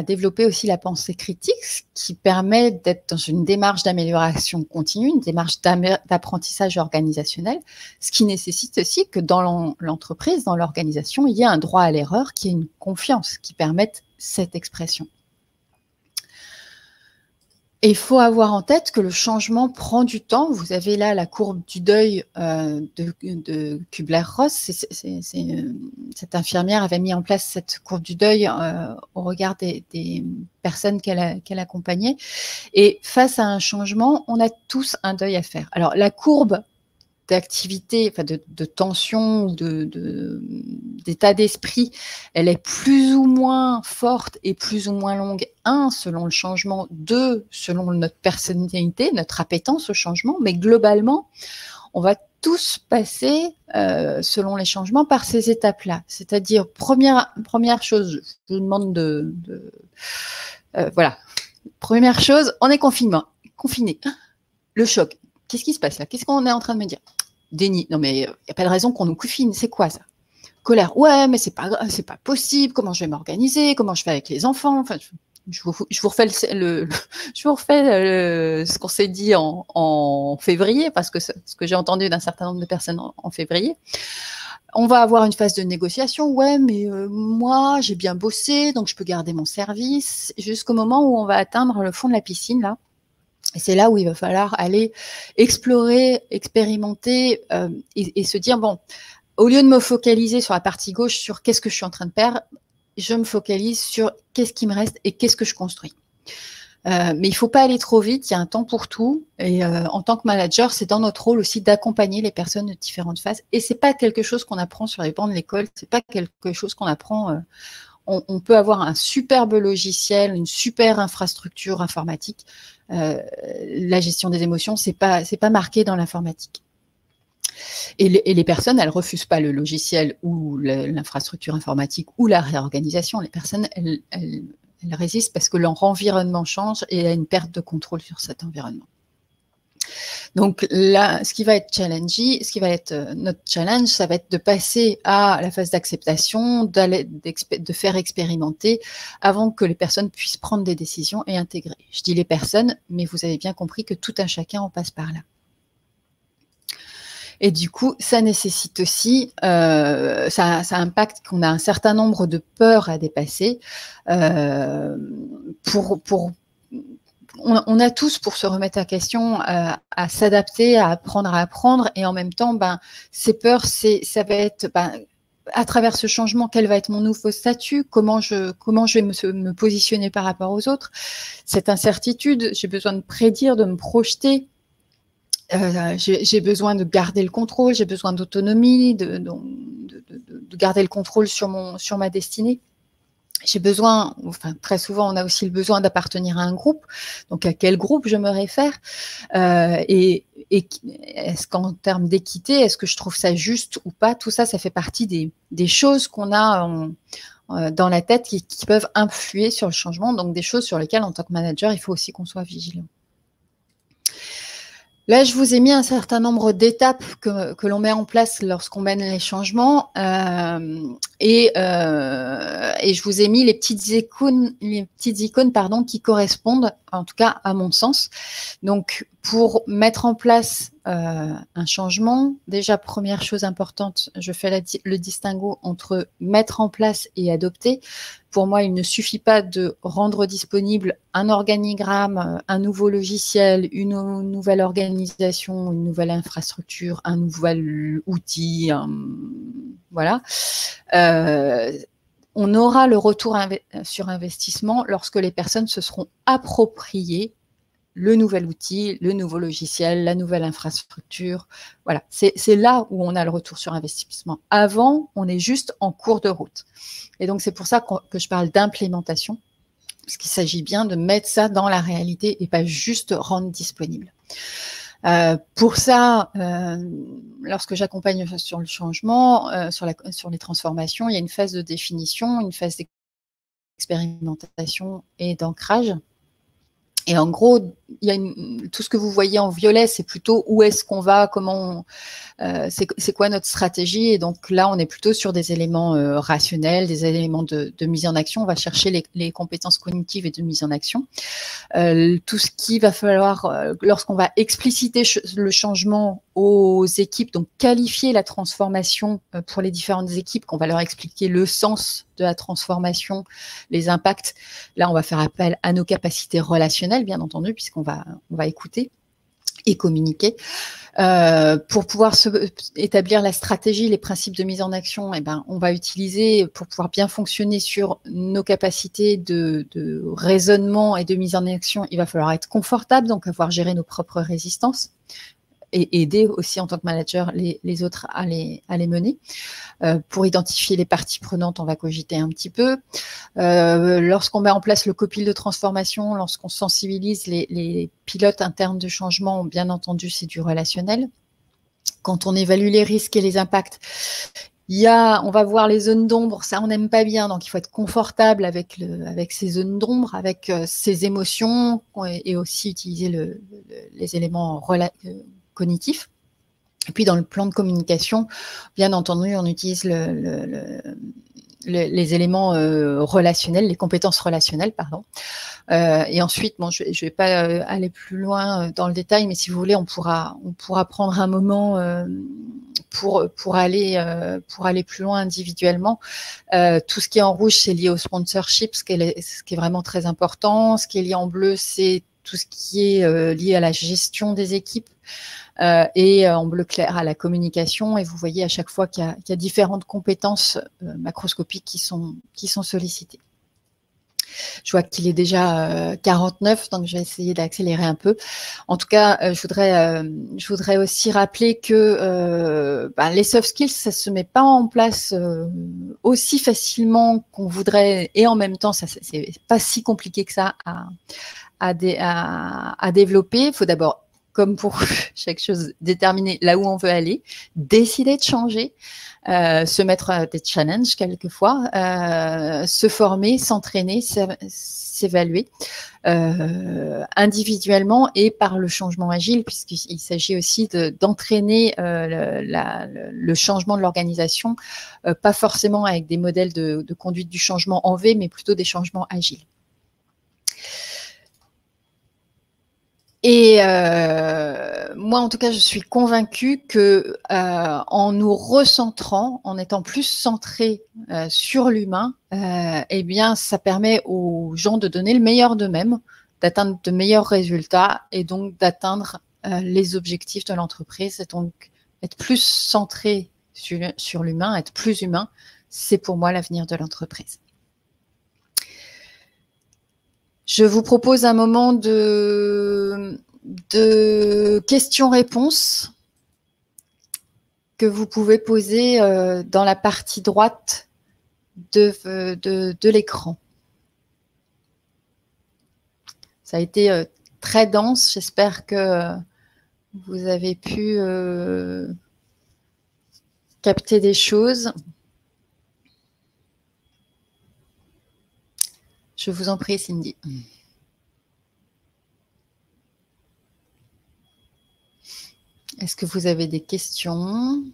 développer aussi la pensée critique qui permet d'être dans une démarche d'amélioration continue, une démarche d'apprentissage organisationnel, ce qui nécessite aussi que dans l'entreprise, dans l'organisation, il y ait un droit à l'erreur, qui ait une confiance qui permette cette expression. Et il faut avoir en tête que le changement prend du temps. Vous avez là la courbe du deuil de Kubler-Ross. Cette infirmière avait mis en place cette courbe du deuil au regard des personnes qu'elle accompagnait. Et face à un changement, on a tous un deuil à faire. Alors, la courbe d'activité, enfin de tension, d'état d'esprit, elle est plus ou moins forte et plus ou moins longue. 1, selon le changement. 2, selon notre personnalité, notre appétence au changement. Mais globalement, on va tous passer, selon les changements, par ces étapes-là. C'est-à-dire, première chose, je vous demande voilà. Première chose, on est confiné. Le choc. Qu'est-ce qui se passe là? Qu'est-ce qu'on est en train de me dire? Déni. Non, mais il n'y a pas de raison qu'on nous confine. C'est quoi ça? Colère. Ouais, mais c'est pas possible. Comment je vais m'organiser? Comment je fais avec les enfants? Enfin, Je vous refais, ce qu'on s'est dit en février, parce que ce que j'ai entendu d'un certain nombre de personnes en février. On va avoir une phase de négociation. Ouais, mais moi, j'ai bien bossé, donc je peux garder mon service, jusqu'au moment où on va atteindre le fond de la piscine, là. Et c'est là où il va falloir aller explorer, expérimenter et se dire, bon, au lieu de me focaliser sur la partie gauche, sur qu'est-ce que je suis en train de perdre, je me focalise sur qu'est-ce qui me reste et qu'est-ce que je construis. Mais il ne faut pas aller trop vite, il y a un temps pour tout. Et en tant que manager, c'est dans notre rôle aussi d'accompagner les personnes de différentes phases. Et ce n'est pas quelque chose qu'on apprend sur les bancs de l'école, ce n'est pas quelque chose qu'on apprend. On peut avoir un superbe logiciel, une super infrastructure informatique. La gestion des émotions, c'est pas marqué dans l'informatique. Et les personnes, elles refusent pas le logiciel ou l'infrastructure informatique ou la réorganisation. Les personnes, elles résistent parce que leur environnement change et il y a une perte de contrôle sur cet environnement. Donc là, ce qui va être challenging, ce qui va être notre challenge, ça va être de passer à la phase d'acceptation, de faire expérimenter avant que les personnes puissent prendre des décisions et intégrer. Je dis les personnes, mais vous avez bien compris que tout un chacun en passe par là. Et du coup, ça nécessite aussi, ça impacte qu'on a un certain nombre de peurs à dépasser. On a tous pour se remettre en question, à s'adapter, à apprendre, et en même temps, ces peurs, ça va être, à travers ce changement, quel va être mon nouveau statut, comment je vais me positionner par rapport aux autres. Cette incertitude, j'ai besoin de prédire, de me projeter. J'ai besoin de garder le contrôle, j'ai besoin d'autonomie, de garder le contrôle sur ma destinée. J'ai besoin, enfin très souvent, on a aussi le besoin d'appartenir à un groupe. Donc à quel groupe je me réfère et est-ce qu'en termes d'équité, est-ce que je trouve ça juste ou pas? Tout ça, ça fait partie des choses qu'on a dans la tête qui peuvent influer sur le changement. Donc des choses sur lesquelles, en tant que manager, il faut aussi qu'on soit vigilant. Là, je vous ai mis un certain nombre d'étapes que l'on met en place lorsqu'on mène les changements et je vous ai mis les petites icônes qui correspondent, en tout cas à mon sens. Donc, pour mettre en place un changement, déjà, première chose importante, je fais le distinguo entre mettre en place et adopter. Pour moi, il ne suffit pas de rendre disponible un organigramme, un nouveau logiciel, une nouvelle organisation, une nouvelle infrastructure, un nouvel outil, voilà. On aura le retour sur investissement lorsque les personnes se seront appropriées le nouvel outil, le nouveau logiciel, la nouvelle infrastructure. Voilà, c'est là où on a le retour sur investissement. Avant, on est juste en cours de route. Et donc, c'est pour ça que je parle d'implémentation, parce qu'il s'agit bien de mettre ça dans la réalité et pas juste rendre disponible. Pour ça, lorsque j'accompagne sur le changement, sur les transformations, il y a une phase de définition, une phase d'expérimentation et d'ancrage. Et en gros, tout ce que vous voyez en violet, c'est plutôt où est-ce qu'on va, comment, c'est quoi notre stratégie. Et donc là, on est plutôt sur des éléments rationnels, des éléments de mise en action. On va chercher les compétences cognitives et de mise en action. Tout ce qu'il va falloir, lorsqu'on va expliciter le changement aux équipes, donc qualifier la transformation pour les différentes équipes, qu'on va leur expliquer le sens de la transformation, les impacts. Là, on va faire appel à nos capacités relationnelles, bien entendu, puisqu'on va écouter et communiquer. Pour pouvoir établir la stratégie, les principes de mise en action, on va utiliser, pour pouvoir bien fonctionner sur nos capacités de raisonnement et de mise en action, il va falloir être confortable, donc avoir géré nos propres résistances et aider aussi en tant que manager les autres à les mener. Pour identifier les parties prenantes, on va cogiter un petit peu. Lorsqu'on met en place le copil de transformation, lorsqu'on sensibilise les pilotes internes de changement, bien entendu, c'est du relationnel. Quand on évalue les risques et les impacts, on va voir les zones d'ombre, ça on n'aime pas bien, donc il faut être confortable avec ces zones d'ombre, avec ces émotions et aussi utiliser les éléments cognitifs. Et puis dans le plan de communication, bien entendu, on utilise les éléments relationnels, les compétences relationnelles, pardon. Et ensuite, bon, je vais pas aller plus loin dans le détail, mais si vous voulez, on pourra prendre un moment pour aller plus loin individuellement. Tout ce qui est en rouge, c'est lié au sponsorship, ce qui est vraiment très important. Ce qui est lié en bleu, c'est tout ce qui est lié à la gestion des équipes. Et en bleu clair à la communication. Et vous voyez à chaque fois qu'il y a différentes compétences macroscopiques qui sont sollicitées. Je vois qu'il est déjà 49, donc je vais essayer d'accélérer un peu. En tout cas, je voudrais aussi rappeler que les soft skills, ça se met pas en place aussi facilement qu'on voudrait, et en même temps, ça c'est pas si compliqué que ça à développer. Il faut d'abord, comme pour chaque chose, déterminer là où on veut aller, décider de changer, se mettre des challenges quelquefois, se former, s'entraîner, s'évaluer individuellement et par le changement agile, puisqu'il s'agit aussi d'entraîner le changement de l'organisation, pas forcément avec des modèles de conduite du changement en V, mais plutôt des changements agiles. Et moi, en tout cas, je suis convaincue que en nous recentrant, en étant plus centré sur l'humain, eh bien, ça permet aux gens de donner le meilleur d'eux-mêmes, d'atteindre de meilleurs résultats et donc d'atteindre les objectifs de l'entreprise. Et donc, être plus centré sur l'humain, être plus humain, c'est pour moi l'avenir de l'entreprise. Je vous propose un moment de questions-réponses que vous pouvez poser dans la partie droite de l'écran. Ça a été très dense. J'espère que vous avez pu capter des choses. Je vous en prie, Cindy. Est-ce que vous avez des questions ?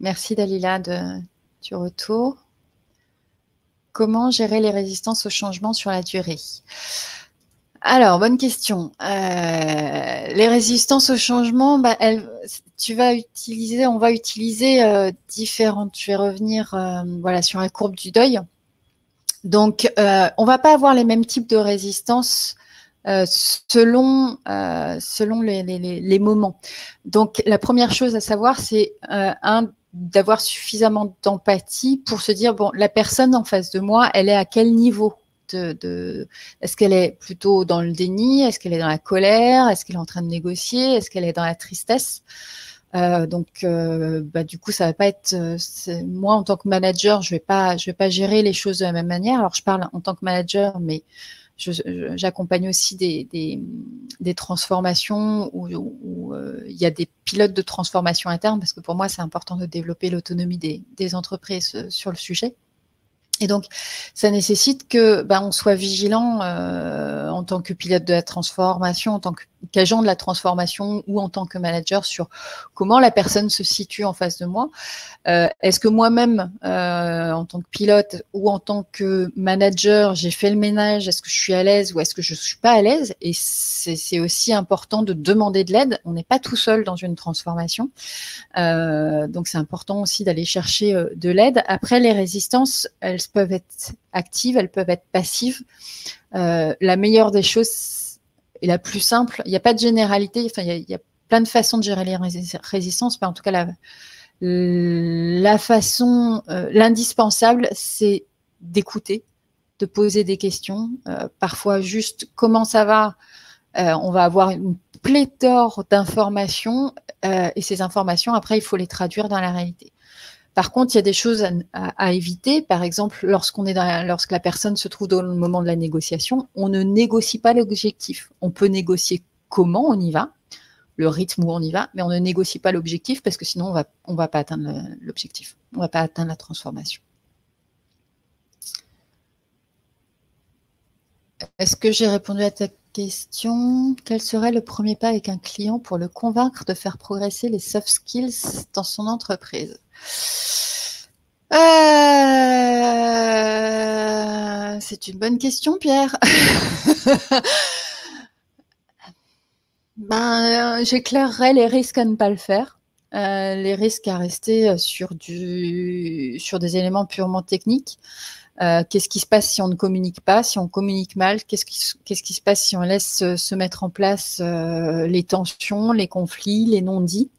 Merci Dalila du retour. Comment gérer les résistances au changement sur la durée ? Alors, bonne question. Les résistances au changement, on va utiliser différentes. Je vais revenir sur la courbe du deuil. Donc, on va pas avoir les mêmes types de résistances selon les moments. Donc, la première chose à savoir, c'est d'avoir suffisamment d'empathie pour se dire, bon, la personne en face de moi, elle est à quel niveau ? Est-ce qu'elle est plutôt dans le déni? Est-ce qu'elle est dans la colère? Est-ce qu'elle est en train de négocier? Est-ce qu'elle est dans la tristesse? Du coup, ça va pas être. Moi, en tant que manager, je vais pas gérer les choses de la même manière. Alors, je parle en tant que manager, mais j'accompagne aussi des transformations où il y a des pilotes de transformation interne, parce que pour moi, c'est important de développer l'autonomie des entreprises sur le sujet. Et donc, ça nécessite que on soit vigilant en tant que pilote de la transformation, en tant qu'agent de la transformation ou en tant que manager sur comment la personne se situe en face de moi. Est-ce que moi-même, en tant que pilote ou en tant que manager, j'ai fait le ménage? Est-ce que je suis à l'aise ou est-ce que je ne suis pas à l'aise? Et c'est aussi important de demander de l'aide. On n'est pas tout seul dans une transformation. Donc, c'est important aussi d'aller chercher de l'aide. Après, les résistances, elles peuvent être actives, elles peuvent être passives. La meilleure des choses et la plus simple, il n'y a pas de généralité, enfin, il y a plein de façons de gérer les résistances, mais en tout cas, la façon, l'indispensable, c'est d'écouter, de poser des questions. Parfois, juste comment ça va, on va avoir une pléthore d'informations et ces informations, après, il faut les traduire dans la réalité. Par contre, il y a des choses à éviter. Par exemple, lorsque la personne se trouve dans le moment de la négociation, on ne négocie pas l'objectif. On peut négocier comment on y va, le rythme où on y va, mais on ne négocie pas l'objectif parce que sinon, on va pas atteindre l'objectif. On ne va pas atteindre la transformation. est-ce que j'ai répondu à ta question? Quel serait le premier pas avec un client pour le convaincre de faire progresser les soft skills dans son entreprise? C'est une bonne question, Pierre. J'éclairerais les risques à ne pas le faire, les risques à rester sur des éléments purement techniques. Qu'est-ce qui se passe si on ne communique pas, si on communique mal? Qu'est-ce qui se passe si on laisse se mettre en place les tensions, les conflits, les non-dits?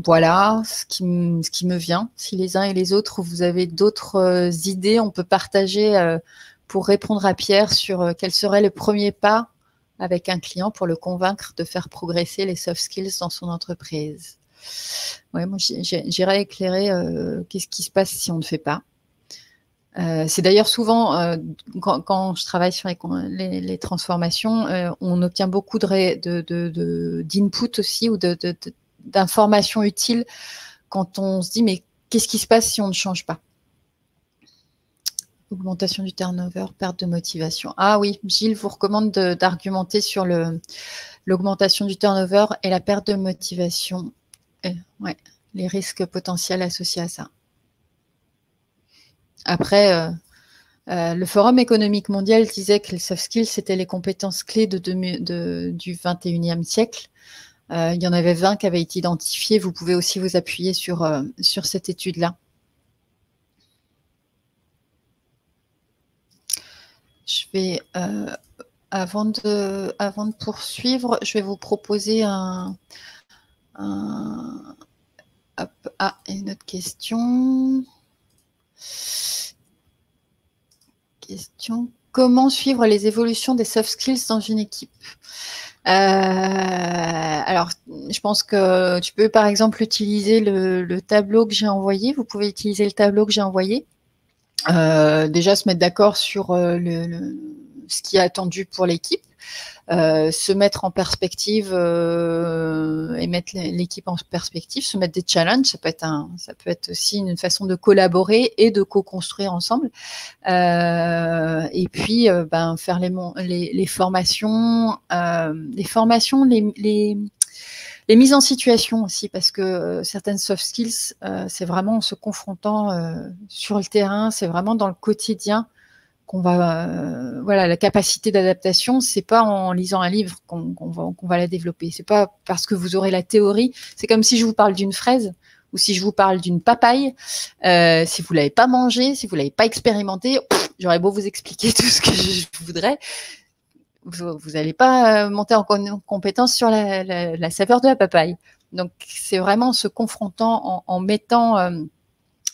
Voilà ce qui me vient. Si les uns et les autres, vous avez d'autres idées, on peut partager pour répondre à Pierre sur quel serait le premier pas avec un client pour le convaincre de faire progresser les soft skills dans son entreprise. Ouais, moi, j'irais éclairer qu'est-ce qui se passe si on ne fait pas. C'est d'ailleurs souvent, quand je travaille sur les transformations, on obtient beaucoup d'input aussi ou d'informations utiles quand on se dit mais qu'est-ce qui se passe si on ne change pas? Augmentation du turnover, perte de motivation. Ah oui, Gilles vous recommande d'argumenter sur l'augmentation du turnover et la perte de motivation. Ouais, les risques potentiels associés à ça. Après, le Forum économique mondial disait que les soft skills, c'était les compétences clés du 21e siècle. Il y en avait 20 qui avaient été identifiées. Vous pouvez aussi vous appuyer sur cette étude-là. Je vais, avant de poursuivre, je vais vous proposer une autre question. Comment suivre les évolutions des soft skills dans une équipe? Alors, je pense que tu peux par exemple utiliser le tableau que j'ai envoyé. Vous pouvez utiliser le tableau que j'ai envoyé. Déjà se mettre d'accord sur ce qui est attendu pour l'équipe. Se mettre en perspective et mettre l'équipe en perspective, se mettre des challenges, ça peut être aussi une façon de collaborer et de co-construire ensemble. Et puis faire les formations, les mises en situation aussi, parce que certaines soft skills, c'est vraiment en se confrontant sur le terrain, c'est vraiment dans le quotidien qu'on va, la capacité d'adaptation, c'est pas en lisant un livre qu'on va la développer. C'est pas parce que vous aurez la théorie. C'est comme si je vous parle d'une fraise ou si je vous parle d'une papaye. Si vous l'avez pas mangée, si vous l'avez pas expérimenté, j'aurais beau vous expliquer tout ce que je voudrais, vous n'allez pas monter en compétence sur la saveur de la papaye. Donc c'est vraiment en se confrontant, en mettant,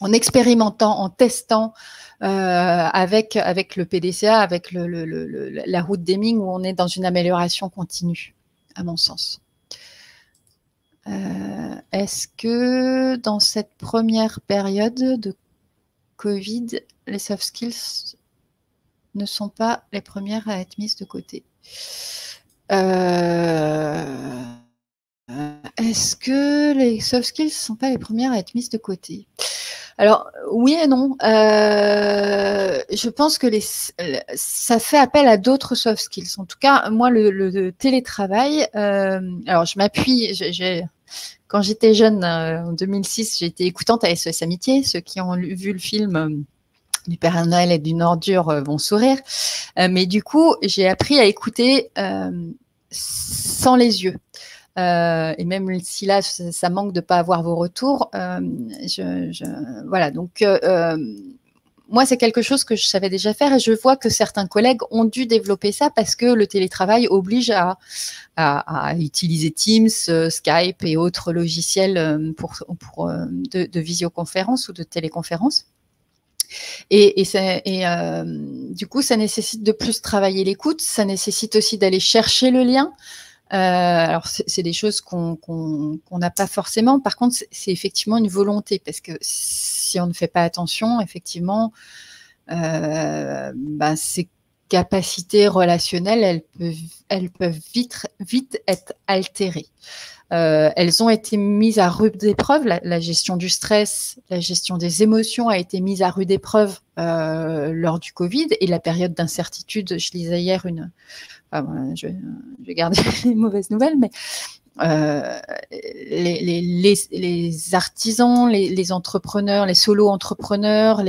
en expérimentant, en testant. Avec le PDCA, avec la route d'Hamming, où on est dans une amélioration continue, à mon sens. Est-ce que dans cette première période de Covid, les soft skills ne sont pas les premières à être mises de côté? Est-ce que les soft skills ne sont pas les premières à être mises de côté? Alors, oui et non. Je pense que ça fait appel à d'autres soft skills. En tout cas, moi, le télétravail, alors je m'appuie, quand j'étais jeune, en 2006, j'ai été écoutante à SOS Amitié. Ceux qui ont vu le film du Père Noël et d'une ordure vont sourire. Mais du coup, j'ai appris à écouter sans les yeux. Et même si là, ça manque de ne pas avoir vos retours, voilà. Donc, moi, c'est quelque chose que je savais déjà faire et je vois que certains collègues ont dû développer ça parce que le télétravail oblige à utiliser Teams, Skype et autres logiciels de visioconférence ou de téléconférence. Et du coup, ça nécessite de plus travailler l'écoute, ça nécessite aussi d'aller chercher le lien. Alors, c'est des choses qu'on n'a pas forcément. Par contre, c'est effectivement une volonté, parce que si on ne fait pas attention, effectivement, c'est capacités relationnelles, elles peuvent vite être altérées. Elles ont été mises à rude épreuve. La gestion du stress, la gestion des émotions a été mise à rude épreuve lors du Covid et la période d'incertitude. Je lisais hier je vais garder les mauvaises nouvelles, mais les artisans, les entrepreneurs, les solo-entrepreneurs,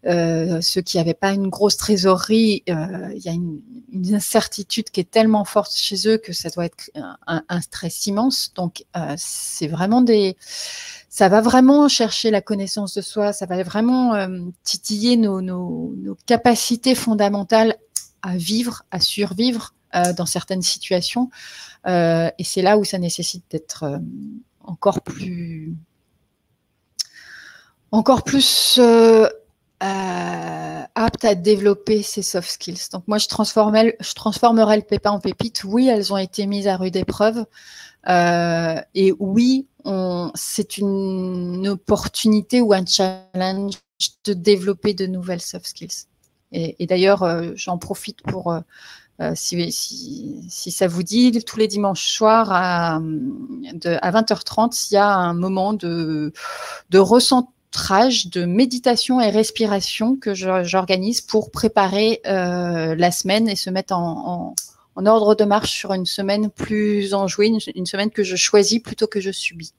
ceux qui n'avaient pas une grosse trésorerie, il y a une incertitude qui est tellement forte chez eux que ça doit être un stress immense. Donc, c'est vraiment ça va vraiment chercher la connaissance de soi, ça va vraiment titiller nos capacités fondamentales à vivre, à survivre dans certaines situations. Et c'est là où ça nécessite d'être encore plus apte à développer ces soft skills. Donc moi, je transformerai le pépin en pépite. Oui, elles ont été mises à rude épreuve. Et oui, c'est une opportunité ou un challenge de développer de nouvelles soft skills. Et d'ailleurs, j'en profite pour... si ça vous dit, tous les dimanches soirs à 20h30, il y a un moment de recentrage, de méditation et respiration que j'organise pour préparer la semaine et se mettre en ordre de marche sur une semaine plus enjouée, une semaine que je choisis plutôt que je subis.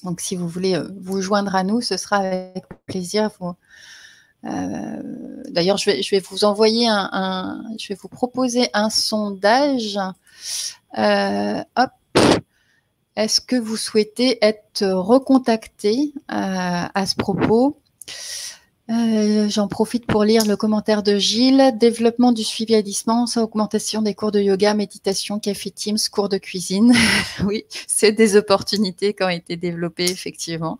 Donc, si vous voulez vous joindre à nous, ce sera avec plaisir. D'ailleurs, je vais vous envoyer je vais vous proposer un sondage. Est-ce que vous souhaitez être recontacté à ce propos? J'en profite pour lire le commentaire de Gilles. Développement du suivi à distance, augmentation des cours de yoga, méditation, café Teams, cours de cuisine. Oui, c'est des opportunités qui ont été développées, effectivement.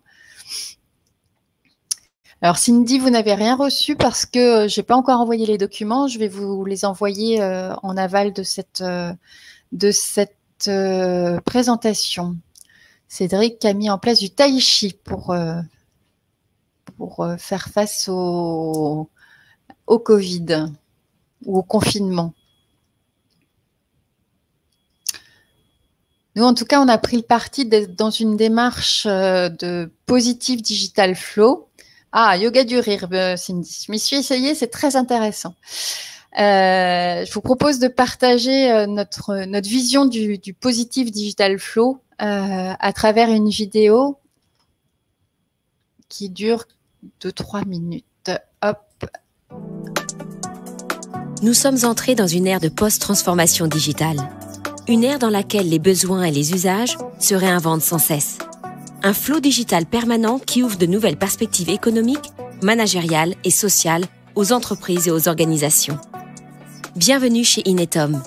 Alors Cindy, vous n'avez rien reçu parce que je n'ai pas encore envoyé les documents. Je vais vous les envoyer en aval de cette présentation. Cédric a mis en place du tai chi pour faire face au Covid ou au confinement. Nous, en tout cas, on a pris le parti d'être dans une démarche de Positive Digital Flow. Ah, yoga du rire, Cindy. Je m'y suis essayée, c'est très intéressant. Je vous propose de partager notre vision du Positive Digital Flow à travers une vidéo qui dure 2-3 minutes. Hop. Nous sommes entrés dans une ère de post-transformation digitale. Une ère dans laquelle les besoins et les usages se réinventent sans cesse. Un flot digital permanent qui ouvre de nouvelles perspectives économiques, managériales et sociales aux entreprises et aux organisations. Bienvenue chez Inetum,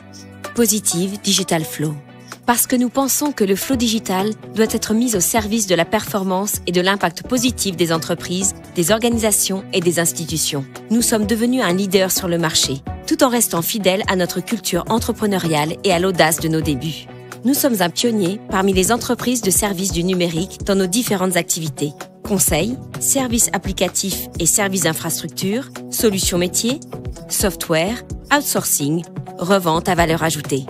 Positive Digital Flow. Parce que nous pensons que le flow digital doit être mis au service de la performance et de l'impact positif des entreprises, des organisations et des institutions. Nous sommes devenus un leader sur le marché, tout en restant fidèles à notre culture entrepreneuriale et à l'audace de nos débuts. Nous sommes un pionnier parmi les entreprises de services du numérique dans nos différentes activités. Conseil, services applicatifs et services d'infrastructure, solutions métiers, software, outsourcing, revente à valeur ajoutée.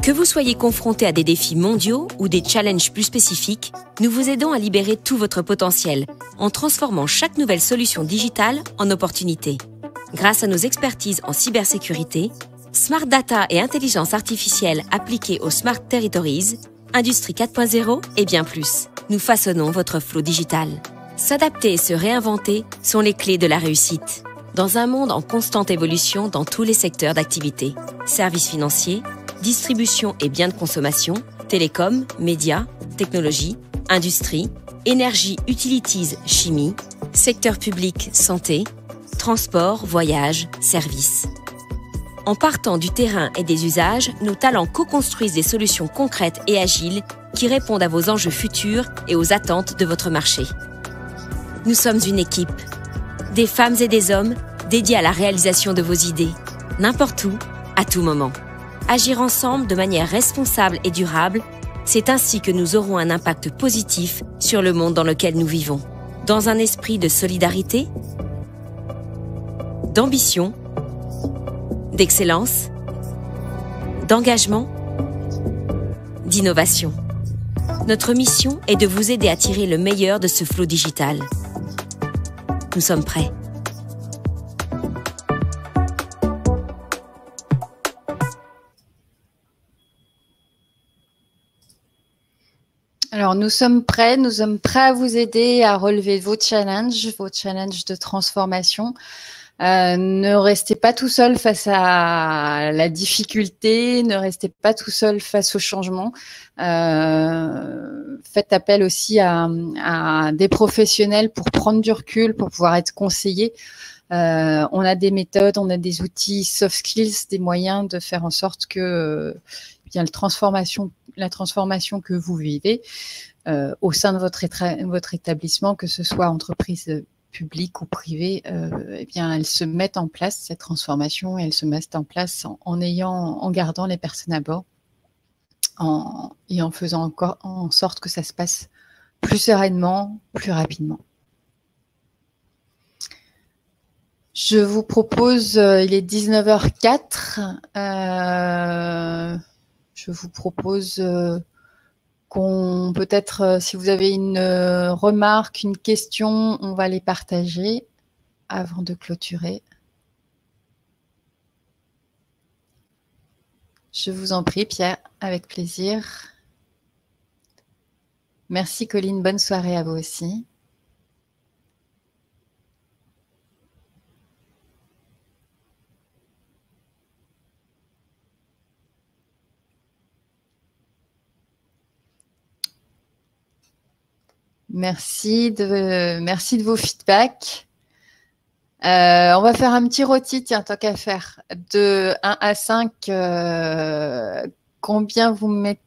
Que vous soyez confronté à des défis mondiaux ou des challenges plus spécifiques, nous vous aidons à libérer tout votre potentiel en transformant chaque nouvelle solution digitale en opportunité. Grâce à nos expertises en cybersécurité, Smart Data et intelligence artificielle appliquée aux Smart Territories, Industrie 4.0 et bien plus. Nous façonnons votre flow digital. S'adapter et se réinventer sont les clés de la réussite. Dans un monde en constante évolution dans tous les secteurs d'activité, services financiers, distribution et biens de consommation, télécom, médias, technologie, industrie, énergie, utilities, chimie, secteur public, santé, transport, voyage, services. En partant du terrain et des usages, nos talents co-construisent des solutions concrètes et agiles qui répondent à vos enjeux futurs et aux attentes de votre marché. Nous sommes une équipe, des femmes et des hommes dédiés à la réalisation de vos idées, n'importe où, à tout moment. Agir ensemble de manière responsable et durable, c'est ainsi que nous aurons un impact positif sur le monde dans lequel nous vivons. Dans un esprit de solidarité, d'ambition d'excellence, d'engagement, d'innovation. Notre mission est de vous aider à tirer le meilleur de ce flot digital. Nous sommes prêts. Alors, nous sommes prêts à vous aider à relever vos challenges de transformation. Ne restez pas tout seul face à la difficulté, ne restez pas tout seul face au changement. Faites appel aussi à des professionnels pour prendre du recul, pour pouvoir être conseillés. On a des méthodes, on a des outils soft skills, des moyens de faire en sorte que bien, la transformation que vous vivez au sein de votre établissement, que ce soit entreprise publique ou privée, eh bien, elle se met en place, cette transformation, et elle se met en place en gardant les personnes à bord et en faisant encore en sorte que ça se passe plus sereinement, plus rapidement. Je vous propose, il est 19h04, je vous propose qu'on peut-être, si vous avez une remarque, une question, on va les partager avant de clôturer. Je vous en prie, Pierre, avec plaisir. Merci, Colline. Bonne soirée à vous aussi. Merci de vos feedbacks. On va faire un petit rôti, tiens, tant qu'à faire. De 1 à 5, combien vous mettez?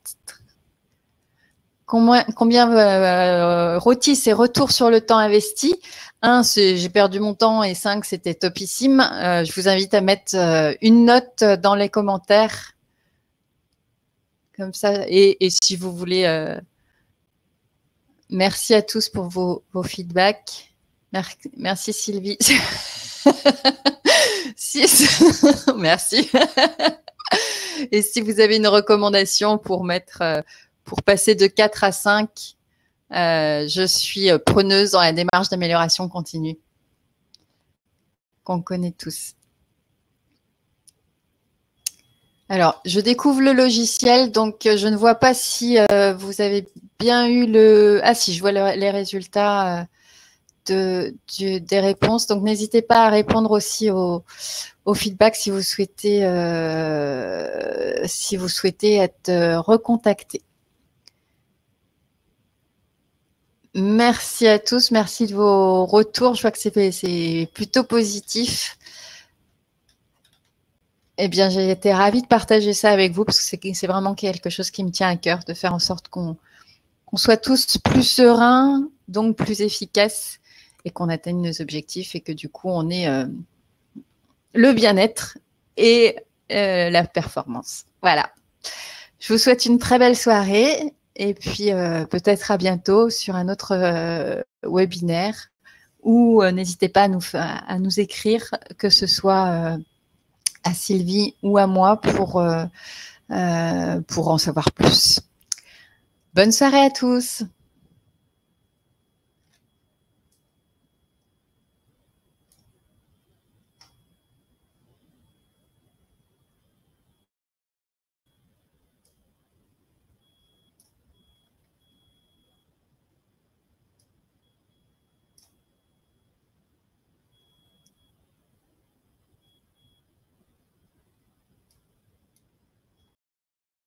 Rôti, c'est retour sur le temps investi. 1, c'est j'ai perdu mon temps, et 5, c'était topissime. Je vous invite à mettre une note dans les commentaires. Comme ça, et si vous voulez... Merci à tous pour vos feedbacks. Merci Sylvie. Merci. Et si vous avez une recommandation pour passer de 4 à 5, je suis preneuse dans la démarche d'amélioration continue qu'on connaît tous. Alors, je découvre le logiciel, donc je ne vois pas si vous avez bien eu le... Ah si, je vois les résultats des réponses. Donc, n'hésitez pas à répondre aussi au feedback si vous souhaitez être recontacté. Merci à tous, merci de vos retours. Je vois que c'est plutôt positif. Eh bien, j'ai été ravie de partager ça avec vous parce que c'est vraiment quelque chose qui me tient à cœur, de faire en sorte qu'on soit tous plus sereins, donc plus efficaces, et qu'on atteigne nos objectifs, et que du coup, on ait le bien-être et la performance. Voilà. Je vous souhaite une très belle soirée, et puis peut-être à bientôt sur un autre webinaire, ou n'hésitez pas à nous écrire, que ce soit... à Sylvie ou à moi pour en savoir plus. Bonne soirée à tous.